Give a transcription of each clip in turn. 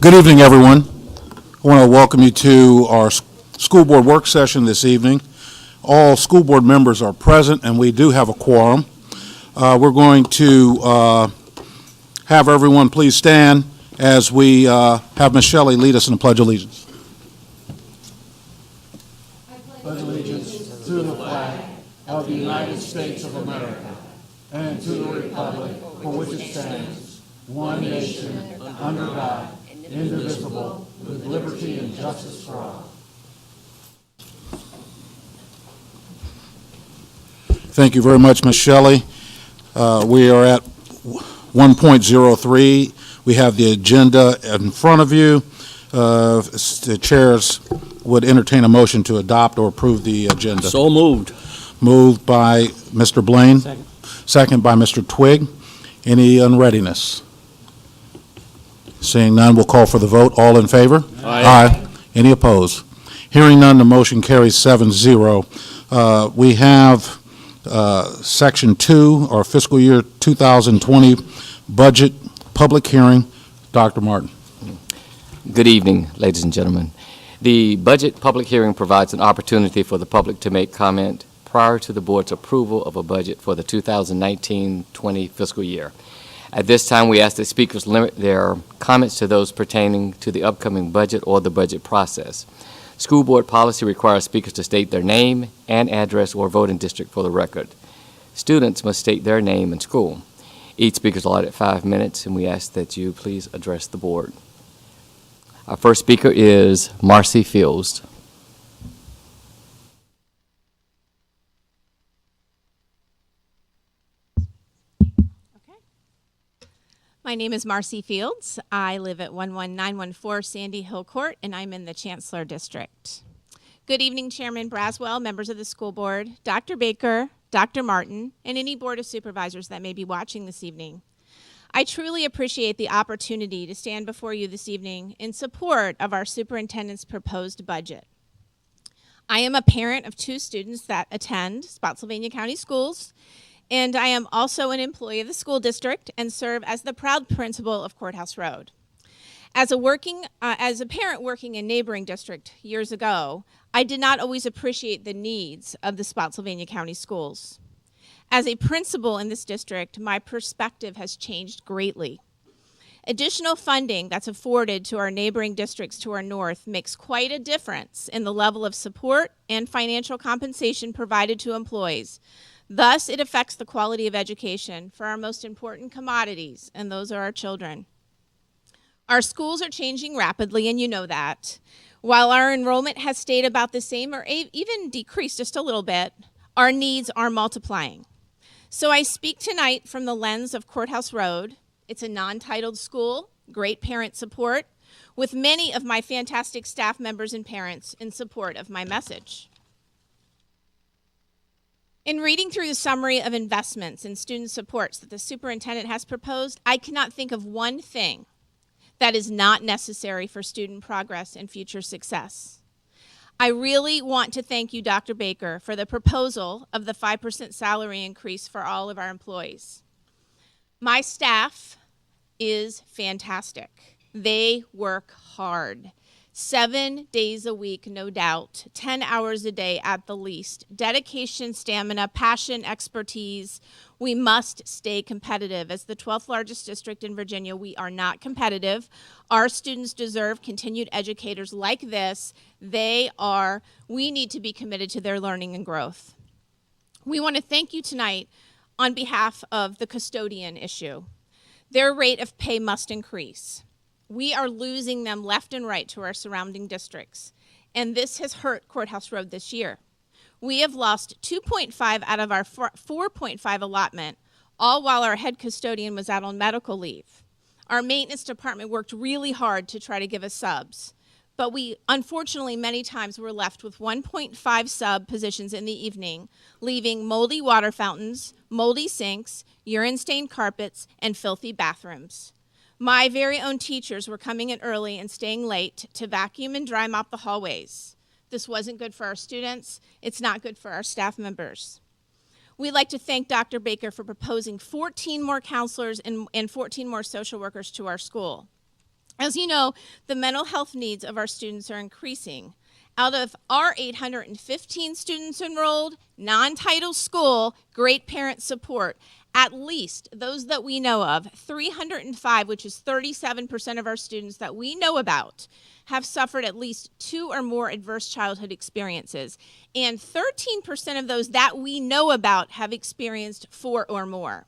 Good evening, everyone. I want to welcome you to our school board work session this evening. All school board members are present, and we do have a quorum. We're going to have everyone please stand as we have Ms. Shelley lead us in the Pledge of Allegiance. Pledge allegiance to the flag of the United States of America and to the republic for which it stands, one nation, under God, indivisible, with liberty and justice for all. Thank you very much, Ms. Shelley. We are at 1.03. We have the agenda in front of you. The chairs would entertain a motion to adopt or approve the agenda. So moved. Moved by Mr. Blaine. Second by Mr. Twigg. Any unreadiness? Seeing none, we'll call for the vote. All in favor? Aye. Any opposed? Hearing none, the motion carries 7-0. We have Section 2, our fiscal year 2020 budget public hearing. Dr. Martin. Good evening, ladies and gentlemen. The budget public hearing provides an opportunity for the public to make comment prior to the board's approval of a budget for the 2019-20 fiscal year. At this time, we ask that speakers limit their comments to those pertaining to the upcoming budget or the budget process. School board policy requires speakers to state their name and address or voting district for the record. Students must state their name and school. Each speaker is allotted 5 minutes, and we ask that you please address the board. Our first speaker is Marcy Fields. My name is Marcy Fields. I live at 11914 Sandy Hill Court, and I'm in the Chancellor District. Good evening, Chairman Braswell, members of the school board, Dr. Baker, Dr. Martin, and any board of supervisors that may be watching this evening. I truly appreciate the opportunity to stand before you this evening in support of our superintendent's proposed budget. I am a parent of 2 students that attend Spotsylvania County Schools, and I am also an employee of the school district and serve as the proud principal of Courthouse Road. As a parent working in neighboring district years ago, I did not always appreciate the needs of the Spotsylvania County Schools. As a principal in this district, my perspective has changed greatly. Additional funding that's afforded to our neighboring districts to our north makes quite a difference in the level of support and financial compensation provided to employees. Thus, it affects the quality of education for our most important commodities, and those are our children. Our schools are changing rapidly, and you know that. While our enrollment has stayed about the same or even decreased just a little bit, our needs are multiplying. So I speak tonight from the lens of Courthouse Road. It's a non-titled school, great parent support, with many of my fantastic staff members and parents in support of my message. In reading through the summary of investments and student supports that the superintendent has proposed, I cannot think of one thing that is not necessary for student progress and future success. I really want to thank you, Dr. Baker, for the proposal of the 5% salary increase for all of our employees. My staff is fantastic. They work hard. 7 days a week, no doubt, 10 hours a day at the least. Dedication, stamina, passion, expertise. We must stay competitive. As the 12th largest district in Virginia, we are not competitive. Our students deserve continued educators like this. We need to be committed to their learning and growth. We want to thank you tonight on behalf of the custodian issue. Their rate of pay must increase. We are losing them left and right to our surrounding districts, and this has hurt Courthouse Road this year. We have lost 2.5 out of our 4.5 allotment, all while our head custodian was out on medical leave. Our maintenance department worked really hard to try to give us subs, but we unfortunately many times were left with 1.5 sub positions in the evening, leaving moldy water fountains, moldy sinks, urine-stained carpets, and filthy bathrooms. My very own teachers were coming in early and staying late to vacuum and dry mop the hallways. This wasn't good for our students. It's not good for our staff members. We'd like to thank Dr. Baker for proposing 14 more counselors and 14 more social workers to our school. As you know, the mental health needs of our students are increasing. Out of our 815 students enrolled, non-title school, great parent support, at least those that we know of, 305, which is 37% of our students that we know about, have suffered at least 2 or more adverse childhood experiences. And 13% of those that we know about have experienced 4 or more.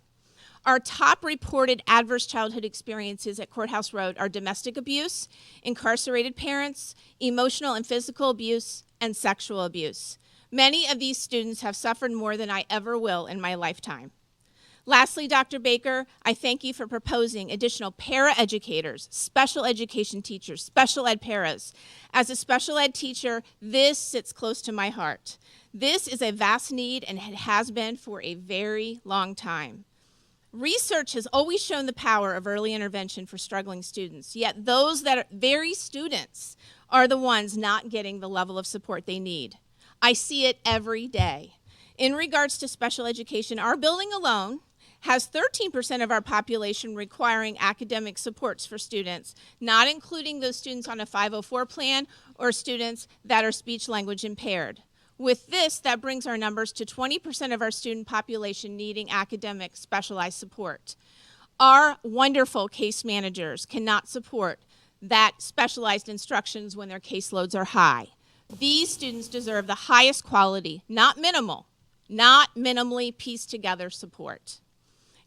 Our top reported adverse childhood experiences at Courthouse Road are domestic abuse, incarcerated parents, emotional and physical abuse, and sexual abuse. Many of these students have suffered more than I ever will in my lifetime. Lastly, Dr. Baker, I thank you for proposing additional paraeducators, special education teachers, special ed paras. As a special ed teacher, this sits close to my heart. This is a vast need, and it has been for a very long time. Research has always shown the power of early intervention for struggling students, yet those that are very students are the ones not getting the level of support they need. I see it every day. In regards to special education, our building alone has 13% of our population requiring academic supports for students, not including those students on a 504 plan or students that are speech language impaired. With this, that brings our numbers to 20% of our student population needing academic specialized support. Our wonderful case managers cannot support that specialized instructions when their caseloads are high. These students deserve the highest quality, not minimal, not minimally pieced together support.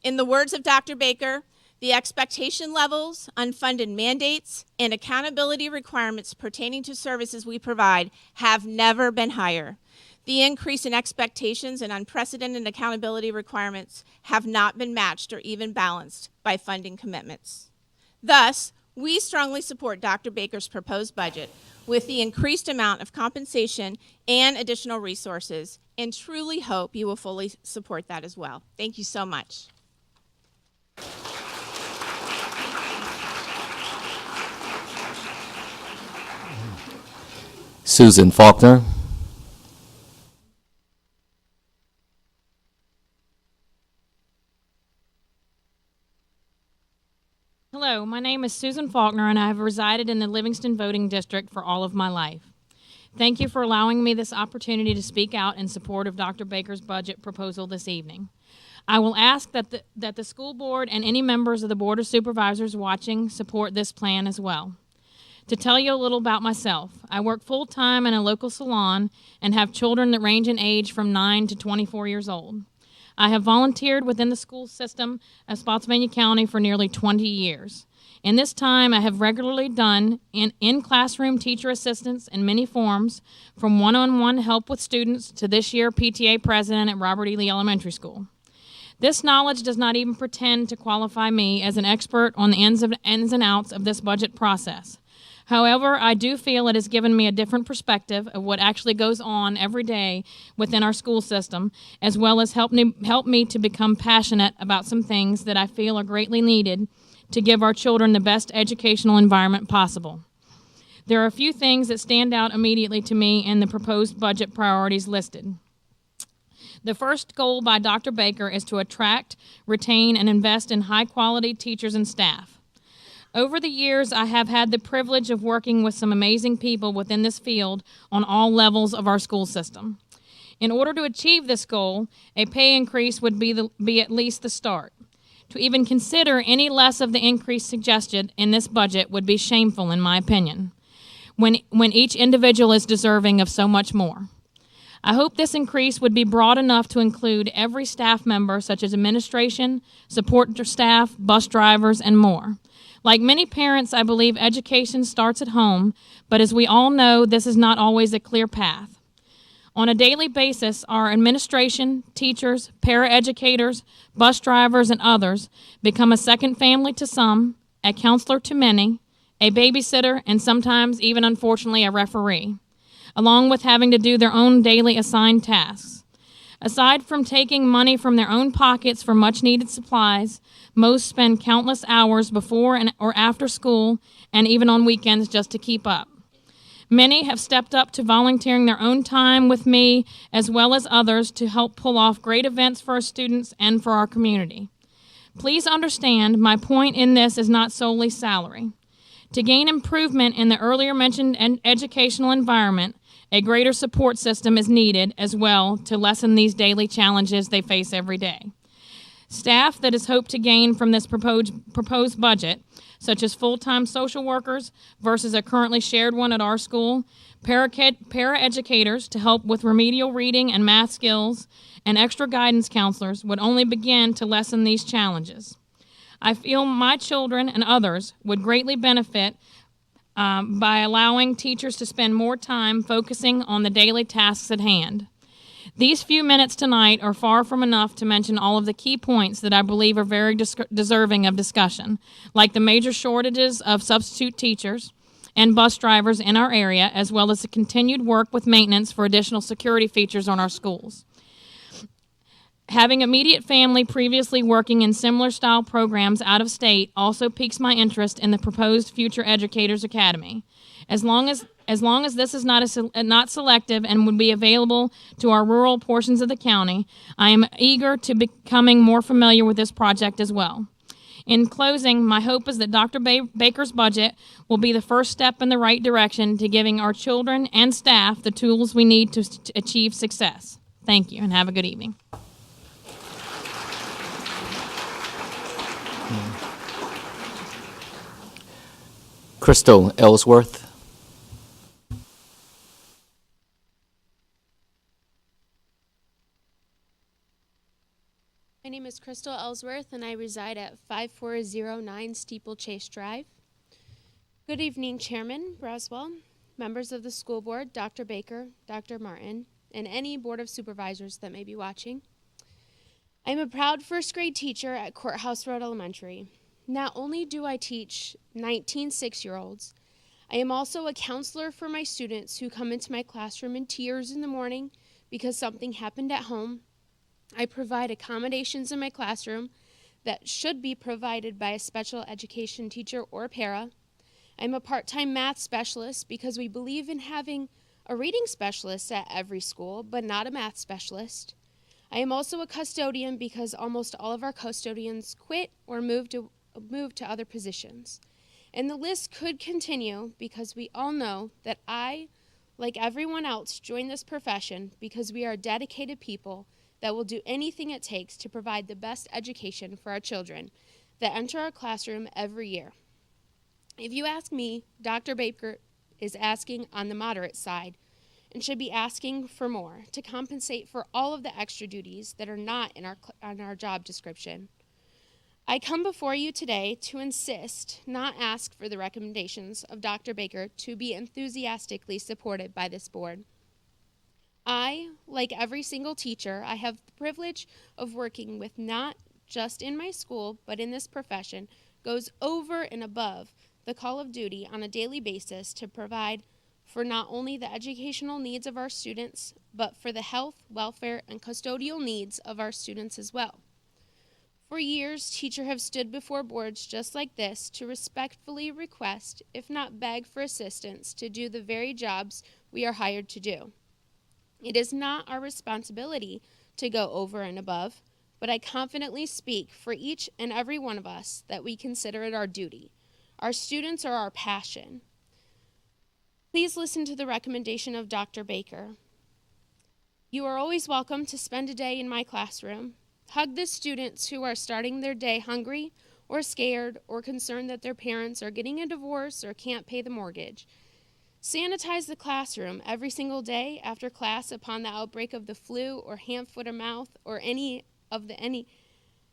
In the words of Dr. Baker, the expectation levels, unfunded mandates, and accountability requirements pertaining to services we provide have never been higher. The increase in expectations and unprecedented accountability requirements have not been matched or even balanced by funding commitments. Thus, we strongly support Dr. Baker's proposed budget with the increased amount of compensation and additional resources, and truly hope you will fully support that as well. Thank you so much. Susan Faulkner. Hello, my name is Susan Faulkner, and I have resided in the Livingston voting district for all of my life. Thank you for allowing me this opportunity to speak out in support of Dr. Baker's budget proposal this evening. I will ask that the school board and any members of the Board of Supervisors watching support this plan as well. To tell you a little about myself, I work full-time in a local salon and have children that range in age from 9 to 24 years old. I have volunteered within the school system of Spotsylvania County for nearly 20 years. In this time, I have regularly done in-classroom teacher assistance in many forms, from one-on-one help with students to this year PTA president at Robert E. Lee Elementary School. This knowledge does not even pretend to qualify me as an expert on the ins and outs of this budget process. However, I do feel it has given me a different perspective of what actually goes on every day within our school system, as well as help me to become passionate about some things that I feel are greatly needed to give our children the best educational environment possible. There are a few things that stand out immediately to me in the proposed budget priorities listed. The first goal by Dr. Baker is to attract, retain, and invest in high-quality teachers and staff. Over the years, I have had the privilege of working with some amazing people within this field on all levels of our school system. In order to achieve this goal, a pay increase would be at least the start. To even consider any less of the increase suggested in this budget would be shameful, in my opinion, when each individual is deserving of so much more. I hope this increase would be broad enough to include every staff member, such as administration, support staff, bus drivers, and more. Like many parents, I believe education starts at home, but as we all know, this is not always a clear path. On a daily basis, our administration, teachers, paraeducators, bus drivers, and others become a second family to some, a counselor to many, a babysitter, and sometimes even, unfortunately, a referee, along with having to do their own daily assigned tasks. Aside from taking money from their own pockets for much-needed supplies, most spend countless hours before or after school and even on weekends just to keep up. Many have stepped up to volunteering their own time with me as well as others to help pull off great events for our students and for our community. Please understand, my point in this is not solely salary. To gain improvement in the earlier mentioned educational environment, a greater support system is needed as well to lessen these daily challenges they face every day. Staff that is hoped to gain from this proposed budget, such as full-time social workers versus a currently shared one at our school, para-educators to help with remedial reading and math skills, and extra guidance counselors would only begin to lessen these challenges. I feel my children and others would greatly benefit by allowing teachers to spend more time focusing on the daily tasks at hand. These few minutes tonight are far from enough to mention all of the key points that I believe are very deserving of discussion, like the major shortages of substitute teachers and bus drivers in our area, as well as the continued work with maintenance for additional security features on our schools. Having immediate family previously working in similar style programs out of state also piques my interest in the proposed Future Educators Academy. As long as this is not selective and would be available to our rural portions of the county, I am eager to becoming more familiar with this project as well. In closing, my hope is that Dr. Baker's budget will be the first step in the right direction to giving our children and staff the tools we need to achieve success. Thank you, and have a good evening. Crystal Ellsworth. My name is Crystal Ellsworth, and I reside at 5409 Steeplechase Drive. Good evening, Chairman Braswell, members of the school board, Dr. Baker, Dr. Martin, and any board of supervisors that may be watching. I am a proud first grade teacher at Courthouse Road Elementary. Not only do I teach 19 6-year-olds, I am also a counselor for my students who come into my classroom in tears in the morning because something happened at home. I provide accommodations in my classroom that should be provided by a special education teacher or para. I'm a part-time math specialist because we believe in having a reading specialist at every school, but not a math specialist. I am also a custodian because almost all of our custodians quit or moved to other positions. And the list could continue because we all know that I, like everyone else, joined this profession because we are dedicated people that will do anything it takes to provide the best education for our children that enter our classroom every year. If you ask me, Dr. Baker is asking on the moderate side and should be asking for more to compensate for all of the extra duties that are not on our job description. I come before you today to insist, not ask for the recommendations of Dr. Baker to be enthusiastically supported by this board. I, like every single teacher, I have the privilege of working with not just in my school, but in this profession, goes over and above the call of duty on a daily basis to provide for not only the educational needs of our students, but for the health, welfare, and custodial needs of our students as well. For years, teachers have stood before boards just like this to respectfully request, if not beg for assistance, to do the very jobs we are hired to do. It is not our responsibility to go over and above, but I confidently speak for each and every one of us that we consider it our duty. Our students are our passion. Please listen to the recommendation of Dr. Baker. You are always welcome to spend a day in my classroom. Hug the students who are starting their day hungry or scared or concerned that their parents are getting a divorce or can't pay the mortgage. Sanitize the classroom every single day after class upon the outbreak of the flu or hand, foot, or mouth or any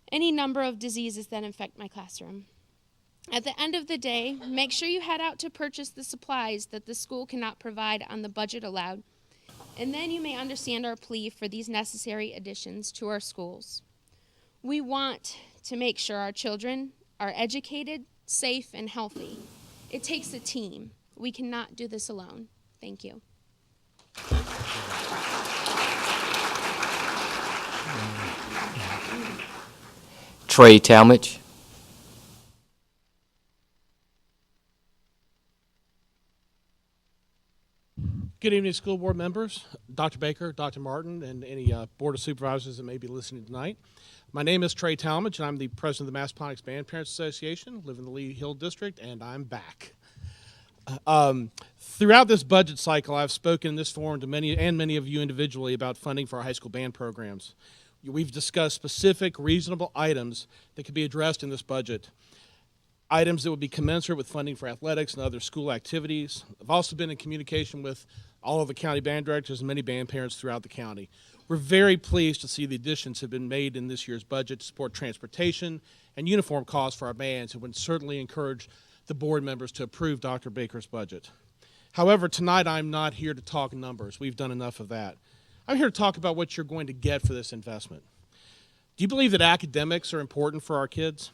number of diseases that infect my classroom. At the end of the day, make sure you head out to purchase the supplies that the school cannot provide on the budget allowed, and then you may understand our plea for these necessary additions to our schools. We want to make sure our children are educated, safe, and healthy. It takes a team. We cannot do this alone. Thank you. Trey Talmadge. Good evening, school board members, Dr. Baker, Dr. Martin, and any board of supervisors that may be listening tonight. My name is Trey Talmadge, and I'm the president of the Massaponax Band Parents Association, live in the Lee Hill District, and I'm back. Throughout this budget cycle, I've spoken in this forum to many of you individually about funding for our high school band programs. We've discussed specific, reasonable items that could be addressed in this budget, items that would be commensurate with funding for athletics and other school activities. I've also been in communication with all of the county band directors and many band parents throughout the county. We're very pleased to see the additions have been made in this year's budget to support transportation and uniform costs for our bands, and would certainly encourage the board members to approve Dr. Baker's budget. However, tonight I'm not here to talk numbers. We've done enough of that. I'm here to talk about what you're going to get for this investment. Do you believe that academics are important for our kids?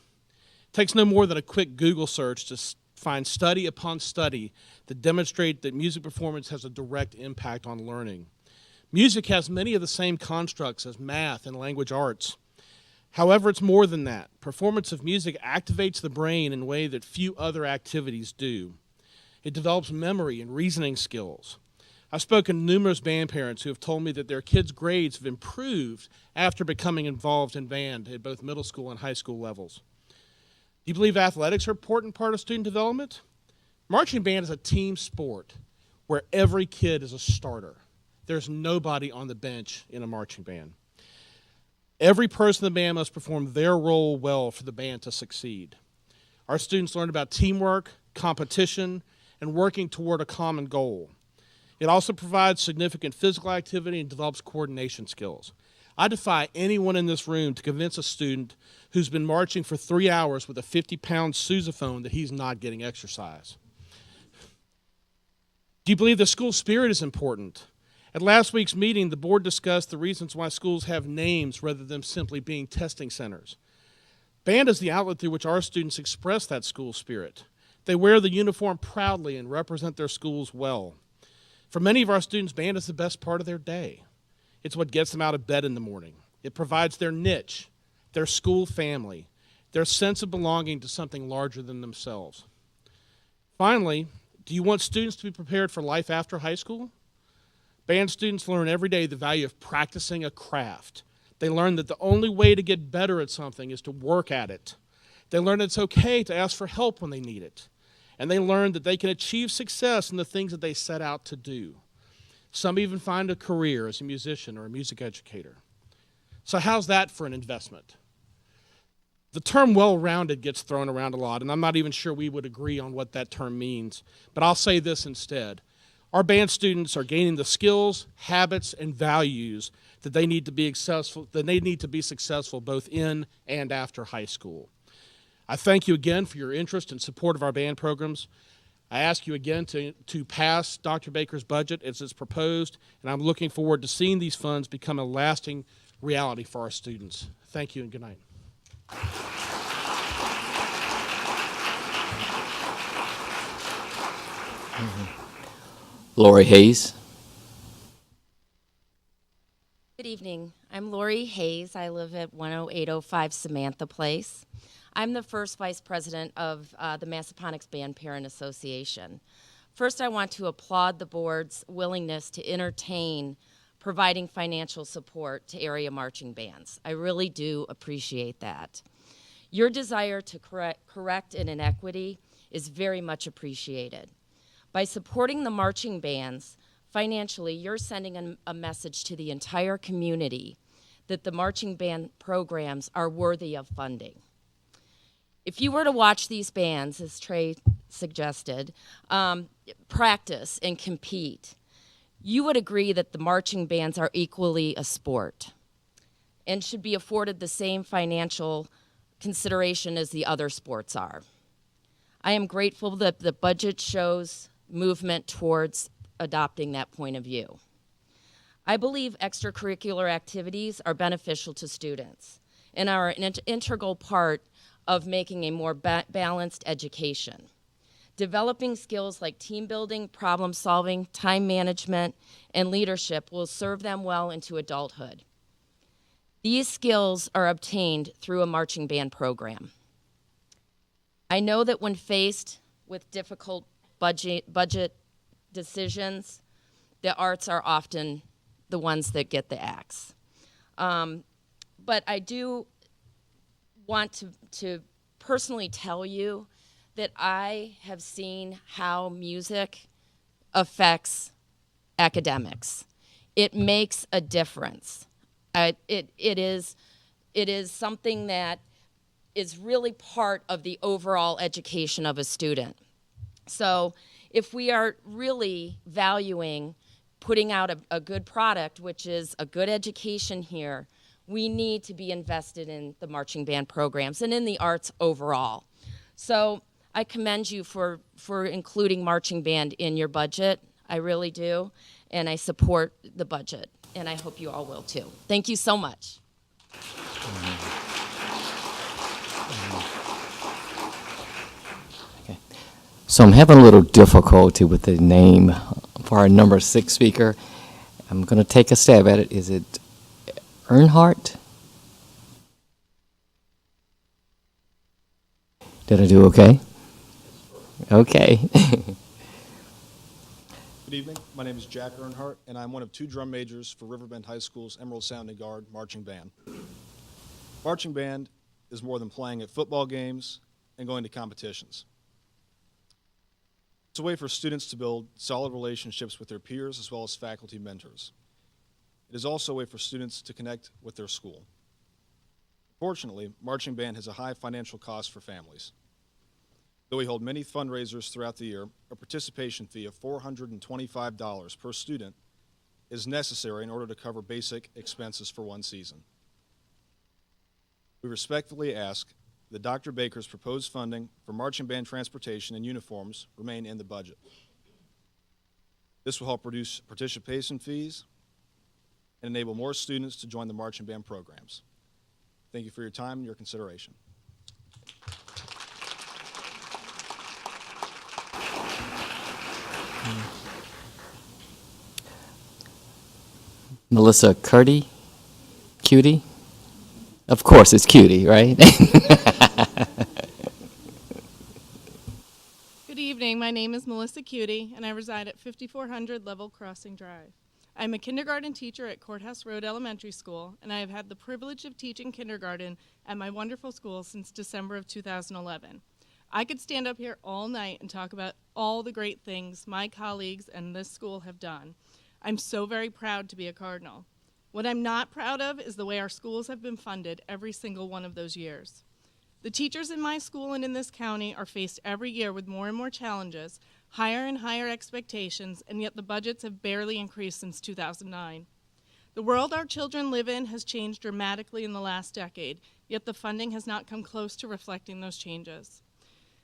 It takes no more than a quick Google search to find study upon study that demonstrate that music performance has a direct impact on learning. Music has many of the same constructs as math and language arts. However, it's more than that. Performance of music activates the brain in a way that few other activities do. It develops memory and reasoning skills. I've spoken to numerous band parents who have told me that their kids' grades have improved after becoming involved in band at both middle school and high school levels. Do you believe athletics are an important part of student development? Marching band is a team sport where every kid is a starter. There's nobody on the bench in a marching band. Every person in the band must perform their role well for the band to succeed. Our students learn about teamwork, competition, and working toward a common goal. It also provides significant physical activity and develops coordination skills. I defy anyone in this room to convince a student who's been marching for 3 hours with a 50-pound sousaphone that he's not getting exercise. Do you believe the school spirit is important? At last week's meeting, the board discussed the reasons why schools have names rather than simply being testing centers. Band is the outlet through which our students express that school spirit. They wear the uniform proudly and represent their schools well. For many of our students, band is the best part of their day. It's what gets them out of bed in the morning. It provides their niche, their school family, their sense of belonging to something larger than themselves. Finally, do you want students to be prepared for life after high school? Band students learn every day the value of practicing a craft. They learn that the only way to get better at something is to work at it. They learn it's okay to ask for help when they need it. And they learn that they can achieve success in the things that they set out to do. Some even find a career as a musician or a music educator. So how's that for an investment? The term well-rounded gets thrown around a lot, and I'm not even sure we would agree on what that term means, but I'll say this instead. Our band students are gaining the skills, habits, and values that they need to be successful both in and after high school. I thank you again for your interest and support of our band programs. I ask you again to pass Dr. Baker's budget as it's proposed, and I'm looking forward to seeing these funds become a lasting reality for our students. Thank you and good night. Lori Hayes. Good evening. I'm Lori Hayes. I live at 10805 Samantha Place. I'm the first vice president of the Massaponax Band Parent Association. First, I want to applaud the board's willingness to entertain providing financial support to area marching bands. I really do appreciate that. Your desire to correct an inequity is very much appreciated. By supporting the marching bands financially, you're sending a message to the entire community that the marching band programs are worthy of funding. If you were to watch these bands, as Trey suggested, practice and compete, you would agree that the marching bands are equally a sport and should be afforded the same financial consideration as the other sports are. I am grateful that the budget shows movement towards adopting that point of view. I believe extracurricular activities are beneficial to students and are an integral part of making a more balanced education. Developing skills like team building, problem solving, time management, and leadership will serve them well into adulthood. These skills are obtained through a marching band program. I know that when faced with difficult budget decisions, the arts are often the ones that get the axe. But I do want to personally tell you that I have seen how music affects academics. It makes a difference. It is something that is really part of the overall education of a student. So if we are really valuing putting out a good product, which is a good education here, we need to be invested in the marching band programs and in the arts overall. So I commend you for including marching band in your budget. I really do, and I support the budget, and I hope you all will too. Thank you so much. So I'm having a little difficulty with the name for our number 6 speaker. I'm going to take a stab at it. Is it Earnhardt? Did I do okay? Okay. Good evening. My name is Jack Earnhardt, and I'm one of 2 drum majors for Riverbend High School's Emerald Sounding Guard Marching Band. Marching band is more than playing at football games and going to competitions. It's a way for students to build solid relationships with their peers as well as faculty mentors. It is also a way for students to connect with their school. Fortunately, marching band has a high financial cost for families. Though we hold many fundraisers throughout the year, a participation fee of $425 per student is necessary in order to cover basic expenses for one season. We respectfully ask that Dr. Baker's proposed funding for marching band transportation and uniforms remain in the budget. This will help reduce participation fees and enable more students to join the marching band programs. Thank you for your time and your consideration. Melissa Cutie? Of course, it's Cutie, right? Good evening. My name is Melissa Cutie, and I reside at 5400 Level Crossing Drive. I'm a kindergarten teacher at Courthouse Road Elementary School, and I have had the privilege of teaching kindergarten at my wonderful school since December of 2011. I could stand up here all night and talk about all the great things my colleagues and this school have done. I'm so very proud to be a Cardinal. What I'm not proud of is the way our schools have been funded every single one of those years. The teachers in my school and in this county are faced every year with more and more challenges, higher and higher expectations, and yet the budgets have barely increased since 2009. The world our children live in has changed dramatically in the last decade, yet the funding has not come close to reflecting those changes.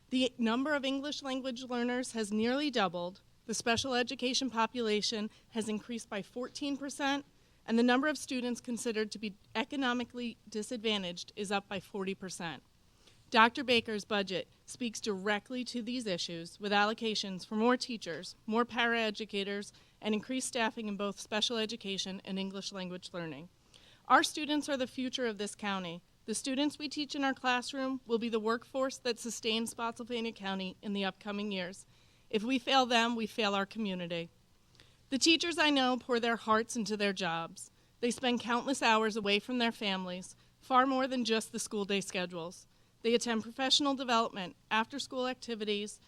The number of English language learners has nearly doubled, the special education population has increased by 14%, and the number of students considered to be economically disadvantaged is up by 40%. Dr. Baker's budget speaks directly to these issues with allocations for more teachers, more paraeducators, and increased staffing in both special education and English language learning. Our students are the future of this county. The students we teach in our classroom will be the workforce that sustains Spotsylvania County in the upcoming years. If we fail them, we fail our community. The teachers I know pour their hearts into their jobs. They spend countless hours away from their families, far more than just the school day schedules. They attend professional development, after-school activities,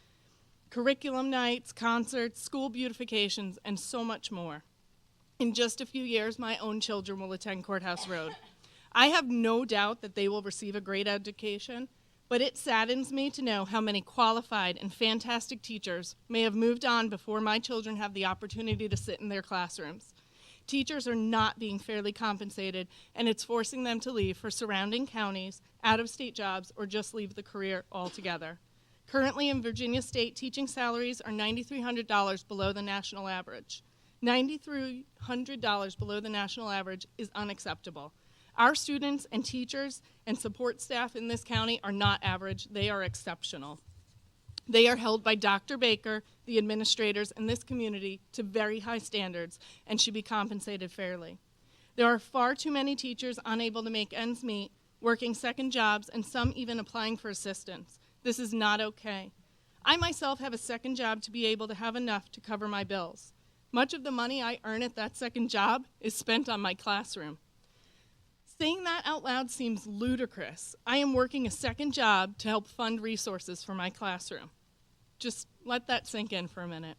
curriculum nights, concerts, school beautifications, and so much more. In just a few years, my own children will attend Courthouse Road. I have no doubt that they will receive a great education, but it saddens me to know how many qualified and fantastic teachers may have moved on before my children have the opportunity to sit in their classrooms. Teachers are not being fairly compensated, and it's forcing them to leave for surrounding counties, out-of-state jobs, or just leave the career altogether. Currently in Virginia State, teaching salaries are $9,300 below the national average. $9,300 below the national average is unacceptable. Our students and teachers and support staff in this county are not average, they are exceptional. They are held by Dr. Baker, the administrators, and this community to very high standards and should be compensated fairly. There are far too many teachers unable to make ends meet, working second jobs, and some even applying for assistance. This is not okay. I myself have a second job to be able to have enough to cover my bills. Much of the money I earn at that second job is spent on my classroom. Saying that out loud seems ludicrous. I am working a second job to help fund resources for my classroom. Just let that sink in for a minute.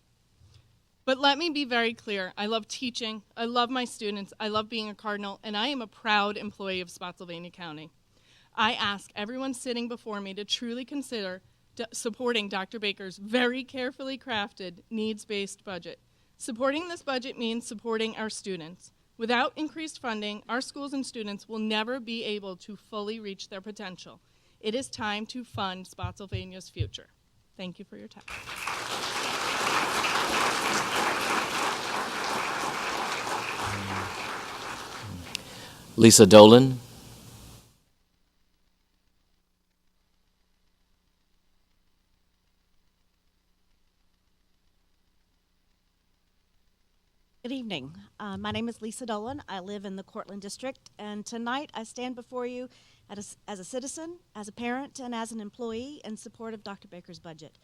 But let me be very clear. I love teaching, I love my students, I love being a Cardinal, and I am a proud employee of Spotsylvania County. I ask everyone sitting before me to truly consider supporting Dr. Baker's very carefully crafted, needs-based budget. Supporting this budget means supporting our students. Without increased funding, our schools and students will never be able to fully reach their potential. It is time to fund Spotsylvania's future. Thank you for your time. Lisa Dolan. Good evening. My name is Lisa Dolan. I live in the Cortland District, and tonight I stand before you as a citizen, as a parent, and as an employee in support of Dr. Baker's budget.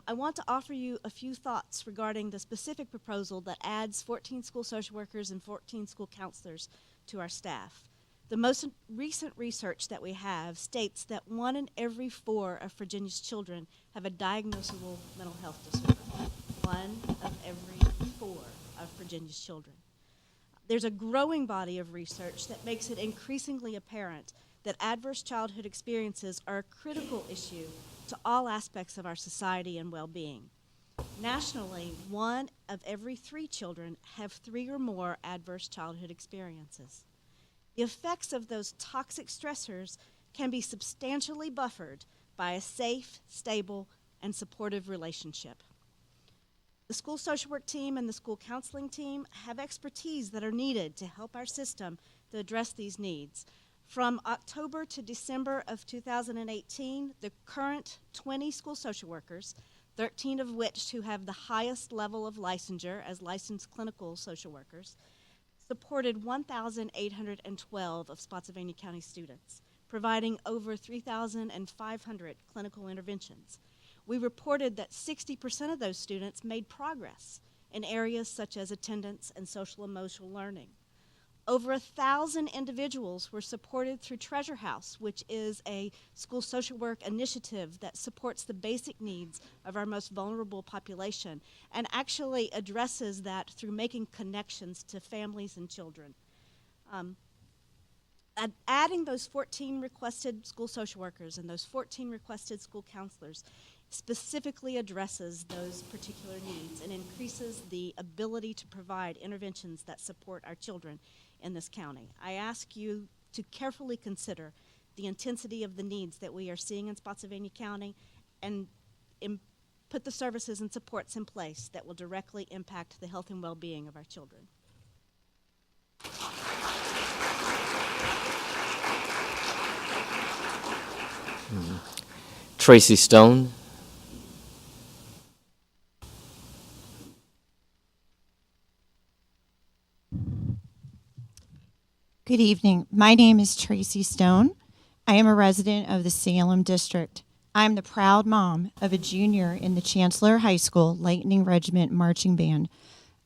I want to offer you a few thoughts regarding the specific proposal that adds 14 school social workers and 14 school counselors to our staff. The most recent research that we have states that 1 in every 4 of Virginia's children have a diagnosable mental health disorder. 1 of every 4 of Virginia's children. There's a growing body of research that makes it increasingly apparent that adverse childhood experiences are a critical issue to all aspects of our society and well-being. Nationally, 1 of every 3 children have 3 or more adverse childhood experiences. The effects of those toxic stressors can be substantially buffered by a safe, stable, and supportive relationship. The school social work team and the school counseling team have expertise that are needed to help our system to address these needs. From October to December of 2018, the current 20 school social workers, 13 of which who have the highest level of licensure as licensed clinical social workers, supported 1,812 of Spotsylvania County students, providing over 3,500 clinical interventions. We reported that 60% of those students made progress in areas such as attendance and social emotional learning. Over 1,000 individuals were supported through Treasure House, which is a school social work initiative that supports the basic needs of our most vulnerable population and actually addresses that through making connections to families and children. Adding those 14 requested school social workers and those 14 requested school counselors specifically addresses those particular needs and increases the ability to provide interventions that support our children in this county. I ask you to carefully consider the intensity of the needs that we are seeing in Spotsylvania County and put the services and supports in place that will directly impact the health and well-being of our children. Tracy Stone. Good evening. My name is Tracy Stone. I am a resident of the Salem District. I'm the proud mom of a junior in the Chancellor High School Lightning Regiment Marching Band.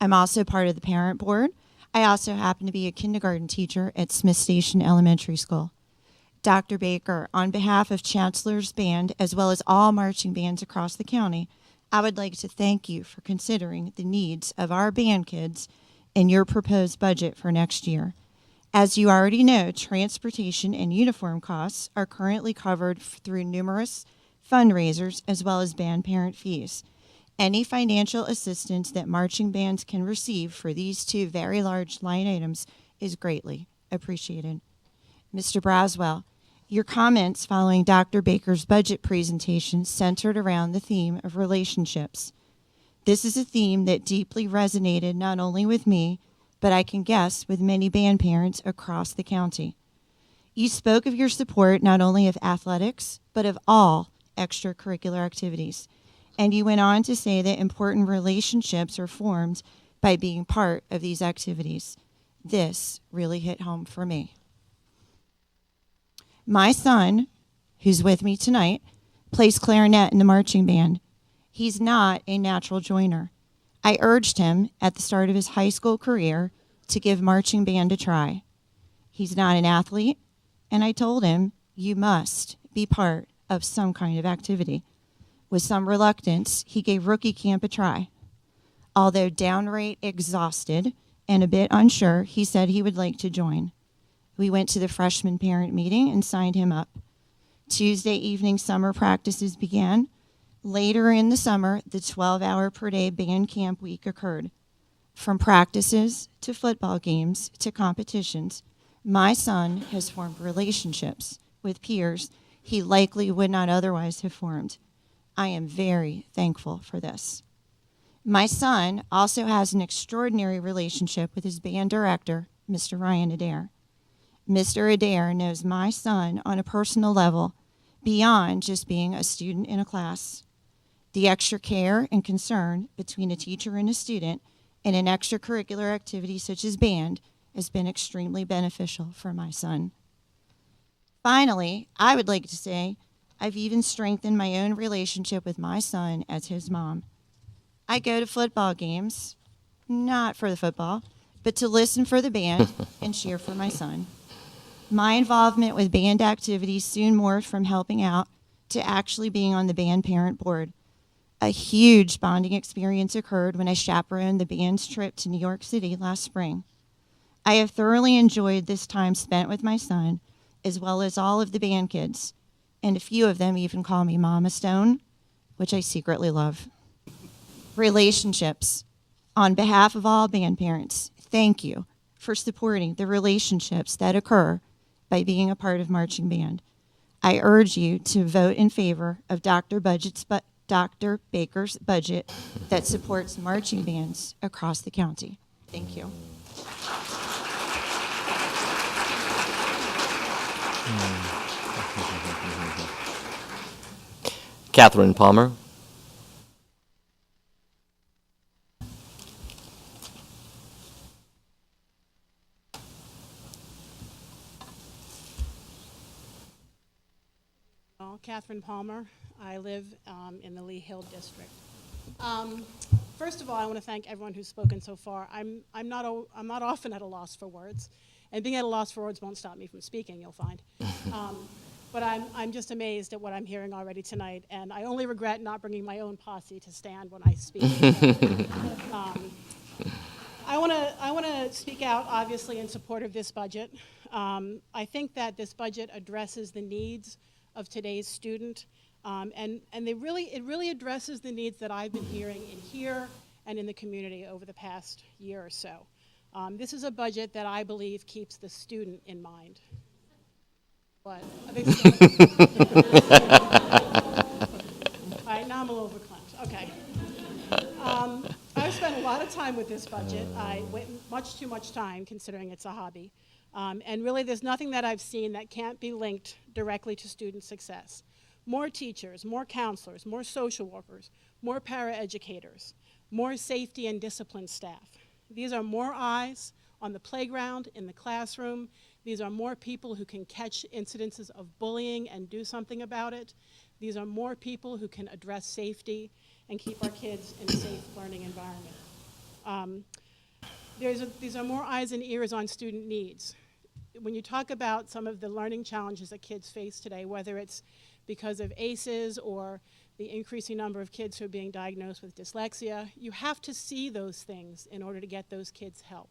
I'm also part of the parent board. I also happen to be a kindergarten teacher at Smith Station Elementary School. Dr. Baker, on behalf of Chancellor's Band, as well as all marching bands across the county, I would like to thank you for considering the needs of our band kids in your proposed budget for next year. As you already know, transportation and uniform costs are currently covered through numerous fundraisers as well as band parent fees. Any financial assistance that marching bands can receive for these 2 very large line items is greatly appreciated. Mr. Braswell, your comments following Dr. Baker's budget presentation centered around the theme of relationships. This is a theme that deeply resonated not only with me, but I can guess with many band parents across the county. You spoke of your support not only of athletics, but of all extracurricular activities. And you went on to say that important relationships are formed by being part of these activities. This really hit home for me. My son, who's with me tonight, plays clarinet in the marching band. He's not a natural joiner. I urged him at the start of his high school career to give marching band a try. He's not an athlete, and I told him, you must be part of some kind of activity. With some reluctance, he gave rookie camp a try. Although downright exhausted and a bit unsure, he said he would like to join. We went to the freshman parent meeting and signed him up. Tuesday evening summer practices began. Later in the summer, the 12-hour per day band camp week occurred. From practices to football games to competitions, my son has formed relationships with peers he likely would not otherwise have formed. I am very thankful for this. My son also has an extraordinary relationship with his band director, Mr. Ryan Adair. Mr. Adair knows my son on a personal level beyond just being a student in a class. The extra care and concern between a teacher and a student in an extracurricular activity such as band has been extremely beneficial for my son. Finally, I would like to say I've even strengthened my own relationship with my son as his mom. I go to football games, not for the football, but to listen for the band and cheer for my son. My involvement with band activities soon morphed from helping out to actually being on the band parent board. A huge bonding experience occurred when I chaperoned the band's trip to New York City last spring. I have thoroughly enjoyed this time spent with my son, as well as all of the band kids, and a few of them even call me Mama Stone, which I secretly love. Relationships. On behalf of all band parents, thank you for supporting the relationships that occur by being a part of marching band. I urge you to vote in favor of Dr. Baker's budget that supports marching bands across the county. Thank you. Catherine Palmer. Catherine Palmer. I live in the Lee Hill district. First of all, I want to thank everyone who's spoken so far. I'm not often at a loss for words, and being at a loss for words won't stop me from speaking, you'll find. But I'm just amazed at what I'm hearing already tonight, and I only regret not bringing my own posse to stand when I speak. I want to speak out, obviously, in support of this budget. I think that this budget addresses the needs of today's student, and it really addresses the needs that I've been hearing in here and in the community over the past year or so. This is a budget that I believe keeps the student in mind. But all right, now I'm a little verklempt. Okay. I've spent a lot of time with this budget. I went much too much time, considering it's a hobby. And really, there's nothing that I've seen that can't be linked directly to student success. More teachers, more counselors, more social workers, more paraeducators, more safety and discipline staff. These are more eyes on the playground, in the classroom. These are more people who can catch incidences of bullying and do something about it. These are more people who can address safety and keep our kids in a safe learning environment. These are more eyes and ears on student needs. When you talk about some of the learning challenges that kids face today, whether it's because of ACEs or the increasing number of kids who are being diagnosed with dyslexia, you have to see those things in order to get those kids help.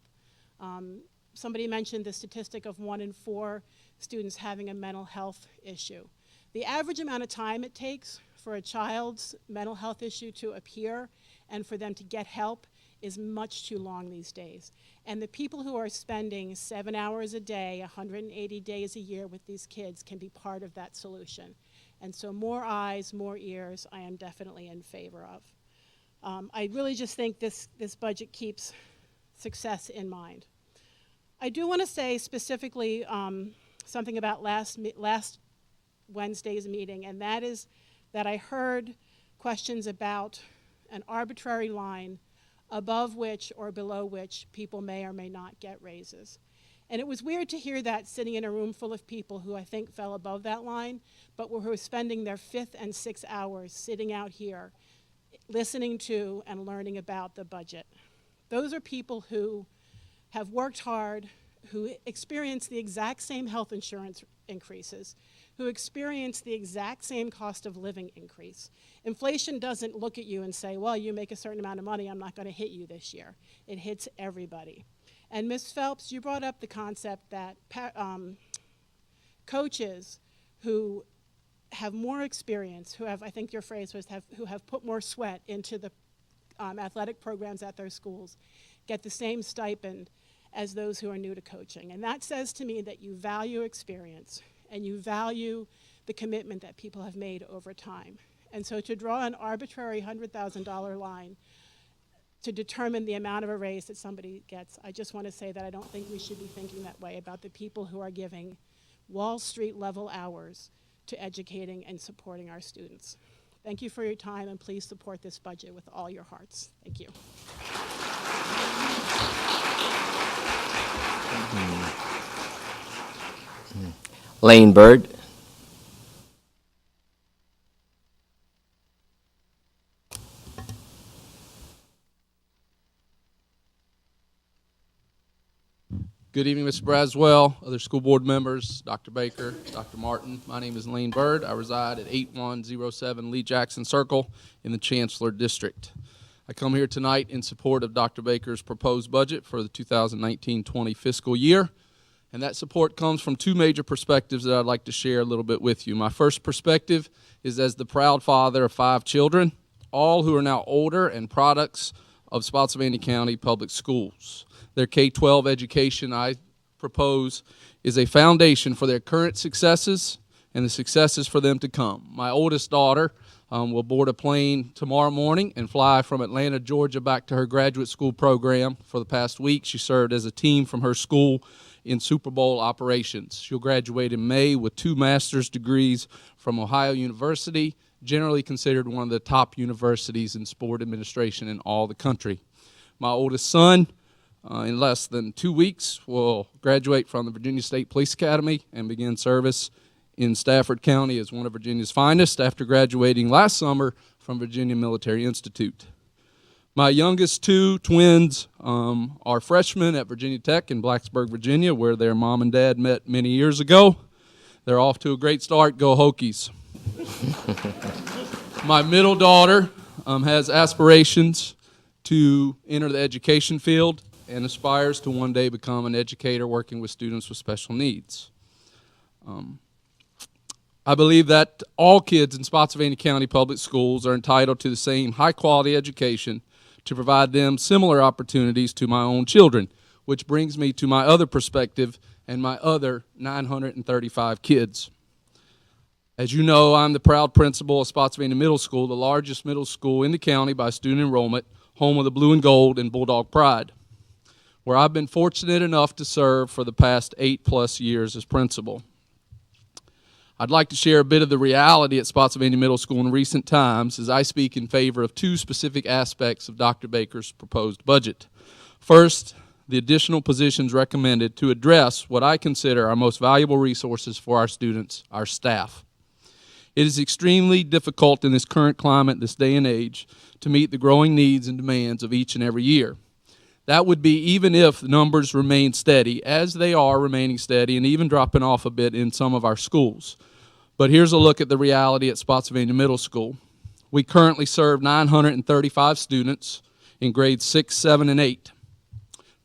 Somebody mentioned the statistic of 1 in 4 students having a mental health issue. The average amount of time it takes for a child's mental health issue to appear and for them to get help is much too long these days. And the people who are spending 7 hours a day, 180 days a year with these kids can be part of that solution. And so more eyes, more ears, I am definitely in favor of. I really just think this budget keeps success in mind. I do want to say specifically something about last Wednesday's meeting, and that is that I heard questions about an arbitrary line above which or below which people may or may not get raises. And it was weird to hear that sitting in a room full of people who I think fell above that line, but who were spending their 5th and 6th hours sitting out here listening to and learning about the budget. Those are people who have worked hard who experience the exact same health insurance increases, who experience the exact same cost of living increase. Inflation doesn't look at you and say, well, you make a certain amount of money, I'm not going to hit you this year. It hits everybody. And Ms. Phelps, you brought up the concept that coaches who have more experience, who have, I think your phrase was, who have put more sweat into the athletic programs at their schools, get the same stipend as those who are new to coaching. And that says to me that you value experience and you value the commitment that people have made over time. And so to draw an arbitrary $100,000 line to determine the amount of a raise that somebody gets, I just want to say that I don't think we should be thinking that way about the people who are giving Wall Street level hours to educating and supporting our students. Thank you for your time, and please support this budget with all your hearts. Thank you. Lane Bird. Good evening, Mr. Braswell, other school board members, Dr. Baker, Dr. Martin. My name is Lane Bird. I reside at 8107 Lee Jackson Circle in the Chancellor District. I come here tonight in support of Dr. Baker's proposed budget for the 2019-20 fiscal year, and that support comes from two major perspectives that I'd like to share a little bit with you. My first perspective is as the proud father of 5 children, all who are now older and products of Spotsylvania County Public Schools. Their K-12 education, I propose, is a foundation for their current successes and the successes for them to come. My oldest daughter will board a plane tomorrow morning and fly from Atlanta, Georgia, back to her graduate school program. For the past week, she served as a team from her school in Super Bowl operations. She'll graduate in May with 2 master's degrees from Ohio University, generally considered one of the top universities in sport administration in all the country. My oldest son, in less than 2 weeks, will graduate from the Virginia State Police Academy and begin service in Stafford County as one of Virginia's finest after graduating last summer from Virginia Military Institute. My youngest 2 twins are freshmen at Virginia Tech in Blacksburg, Virginia, where their mom and dad met many years ago. They're off to a great start. Go Hokies. My middle daughter has aspirations to enter the education field and aspires to one day become an educator working with students with special needs. I believe that all kids in Spotsylvania County Public Schools are entitled to the same high-quality education to provide them similar opportunities to my own children, which brings me to my other perspective and my other 935 kids. As you know, I'm the proud principal of Spotsylvania Middle School, the largest middle school in the county by student enrollment, home of the blue and gold and Bulldog Pride, where I've been fortunate enough to serve for the past 8+ years as principal. I'd like to share a bit of the reality at Spotsylvania Middle School in recent times as I speak in favor of 2 specific aspects of Dr. Baker's proposed budget. First, the additional positions recommended to address what I consider our most valuable resources for our students, our staff. It is extremely difficult in this current climate, this day and age, to meet the growing needs and demands of each and every year. That would be even if the numbers remain steady, as they are remaining steady and even dropping off a bit in some of our schools. But here's a look at the reality at Spotsylvania Middle School. We currently serve 935 students in grades 6, 7, and 8,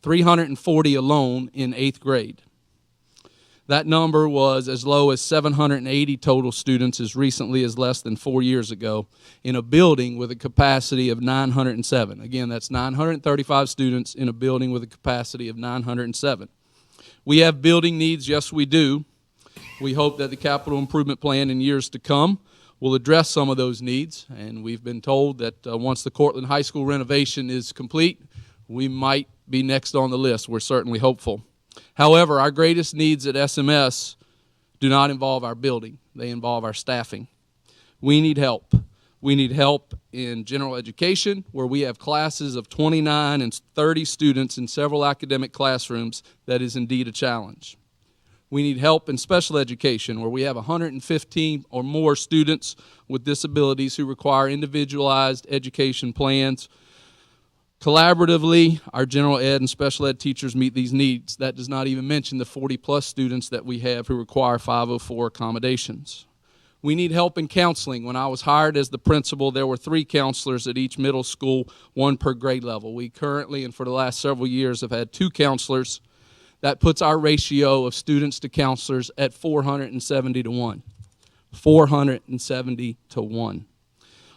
340 alone in 8th grade. That number was as low as 780 total students as recently as less than 4 years ago in a building with a capacity of 907. Again, that's 935 students in a building with a capacity of 907. We have building needs, yes we do. We hope that the capital improvement plan in years to come will address some of those needs, and we've been told that once the Cortland High School renovation is complete, we might be next on the list. We're certainly hopeful. However, our greatest needs at SMS do not involve our building. They involve our staffing. We need help. We need help in general education, where we have classes of 29 and 30 students in several academic classrooms. That is indeed a challenge. We need help in special education, where we have 115 or more students with disabilities who require individualized education plans, Collaboratively, our general ed and special ed teachers meet these needs. That does not even mention the 40-plus students that we have who require 504 accommodations. We need help in counseling. When I was hired as the principal, there were 3 counselors at each middle school, 1 per grade level. We currently, and for the last several years, have had 2 counselors. That puts our ratio of students to counselors at 470 to 1. 470 to 1.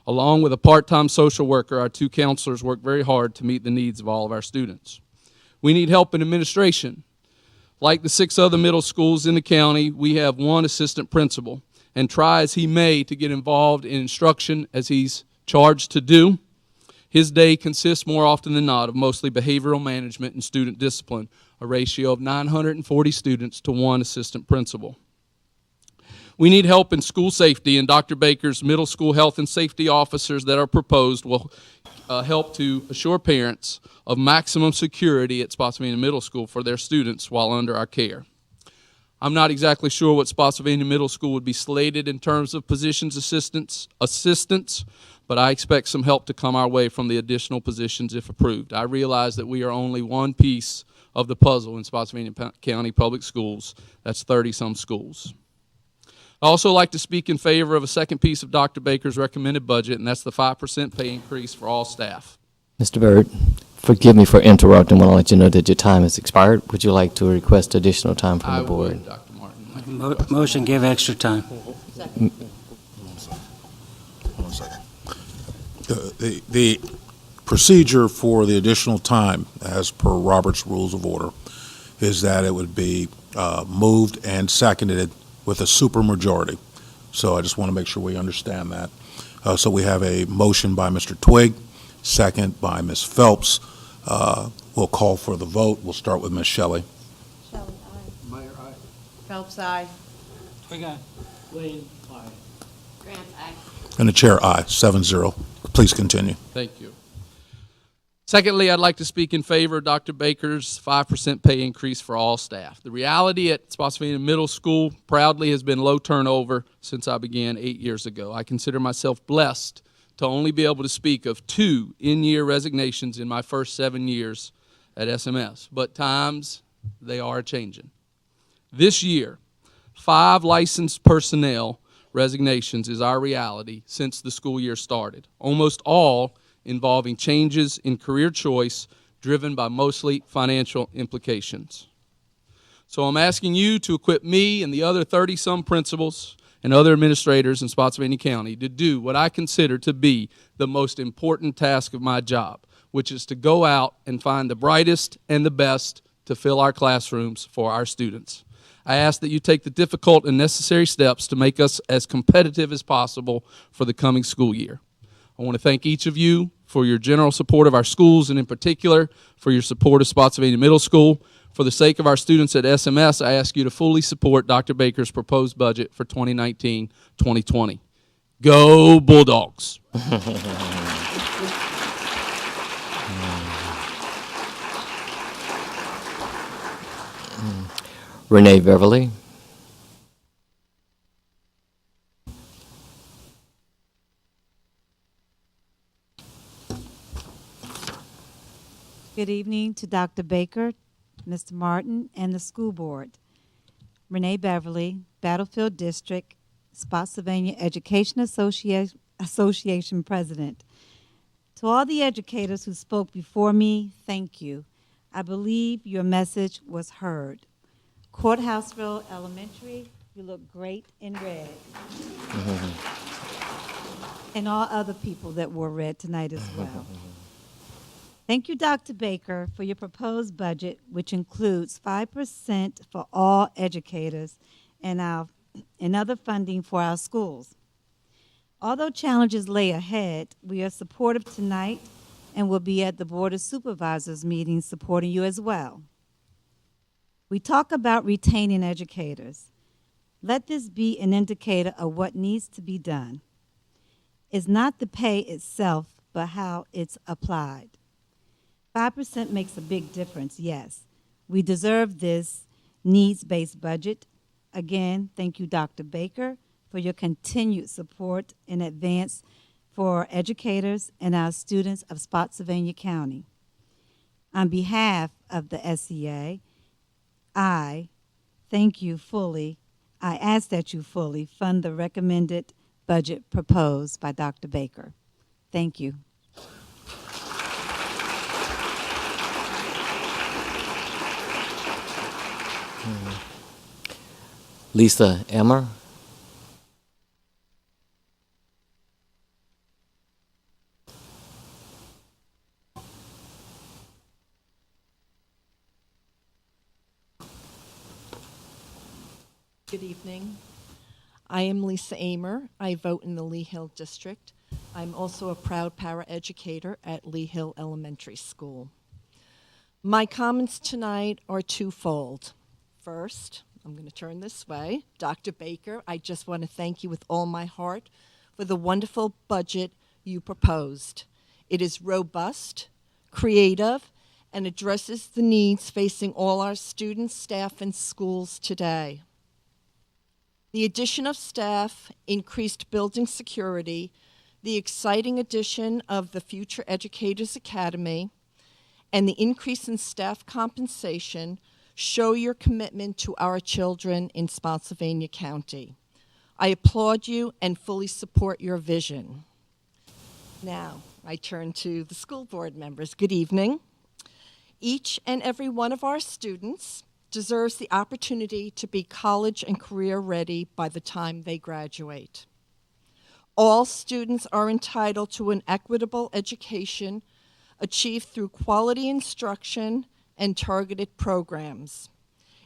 Along with a part-time social worker, our 2 counselors work very hard to meet the needs of all of our students. We need help in administration. Like the 6 other middle schools in the county, we have 1 assistant principal, and try as he may to get involved in instruction as he's charged to do, his day consists more often than not of mostly behavioral management and student discipline, a ratio of 940 students to 1 assistant principal. We need help in school safety, and Dr. Baker's middle school health and safety officers that are proposed will help to assure parents of maximum security at Spotsylvania Middle School for their students while under our care. I'm not exactly sure what Spotsylvania Middle School would be slated in terms of positions assistants, but I expect some help to come our way from the additional positions if approved. I realize that we are only one piece of the puzzle in Spotsylvania County Public Schools. That's 30-some schools. I also like to speak in favor of a second piece of Dr. Baker's recommended budget, and that's the 5% pay increase for all staff. Mr. Byrd, forgive me for interrupting. I want to let you know that your time has expired. Would you like to request additional time from the board? I would, Dr. Martin. Motion, give extra time. The procedure for the additional time, as per Robert's Rules of Order, is that it would be moved and seconded with a supermajority. So I just want to make sure we understand that. So we have a motion by Mr. Twigg, second by Ms. Phelps. We'll call for the vote. We'll start with Ms. Shelley. Shelley, aye. Mayor, aye. Phelps, aye. Twigg, aye. Lane, aye. Grant, aye. And the chair, aye, 7-0. Please continue. Thank you. Secondly, I'd like to speak in favor of Dr. Baker's 5% pay increase for all staff. The reality at Spotsylvania Middle School proudly has been low turnover since I began 8 years ago. I consider myself blessed to only be able to speak of 2 in-year resignations in my first 7 years at SMS. But times, they are changing. This year, 5 licensed personnel resignations is our reality since the school year started, almost all involving changes in career choice driven by mostly financial implications. So I'm asking you to equip me and the other 30-some principals and other administrators in Spotsylvania County to do what I consider to be the most important task of my job, which is to go out and find the brightest and the best to fill our classrooms for our students. I ask that you take the difficult and necessary steps to make us as competitive as possible for the coming school year. I want to thank each of you for your general support of our schools, and in particular for your support of Spotsylvania Middle School. For the sake of our students at SMS, I ask you to fully support Dr. Baker's proposed budget for 2019-2020. Go Bulldogs! Renee Beverly. Good evening to Dr. Baker, Mr. Martin, and the school board. Renee Beverly, Battlefield District, Spotsylvania Education Association President. To all the educators who spoke before me, thank you. I believe your message was heard. Courthouse Road Elementary, you look great in red. And all other people that wore red tonight as well. Thank you, Dr. Baker, for your proposed budget, which includes 5% for all educators and other funding for our schools. Although challenges lay ahead, we are supportive tonight and will be at the Board of Supervisors meeting supporting you as well. We talk about retaining educators. Let this be an indicator of what needs to be done. It's not the pay itself, but how it's applied. 5% makes a big difference, yes. We deserve this needs-based budget. Again, thank you, Dr. Baker, for your continued support in advance for educators and our students of Spotsylvania County. On behalf of the SEA, I thank you fully. I ask that you fully fund the recommended budget proposed by Dr. Baker. Thank you. Lisa Emmer. Good evening. I am Lisa Amer. I vote in the Lee Hill District. I'm also a proud paraeducator at Lee Hill Elementary School. My comments tonight are twofold. First, I'm going to turn this way. Dr. Baker, I just want to thank you with all my heart for the wonderful budget you proposed. It is robust, creative, and addresses the needs facing all our students, staff, and schools today. The addition of staff, increased building security, the exciting addition of the Future Educators Academy, and the increase in staff compensation show your commitment to our children in Spotsylvania County. I applaud you and fully support your vision. Now, I turn to the school board members. Good evening. Each and every one of our students deserves the opportunity to be college and career ready by the time they graduate. All students are entitled to an equitable education achieved through quality instruction and targeted programs.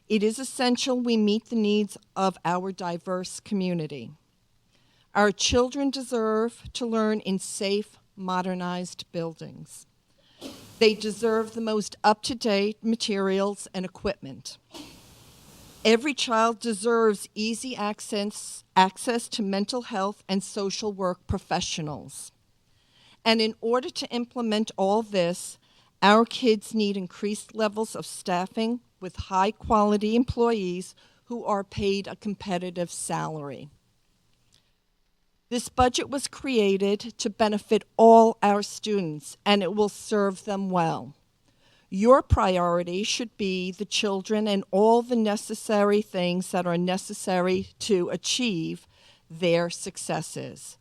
It is essential we meet the needs of our diverse community. Our children deserve to learn in safe, modernized buildings. They deserve the most up-to-date materials and equipment. Every child deserves easy access to mental health and social work professionals. And in order to implement all this, our kids need increased levels of staffing with high-quality employees who are paid a competitive salary. This budget was created to benefit all our students, and it will serve them well. Your priority should be the children and all the necessary things that are necessary to achieve their successes.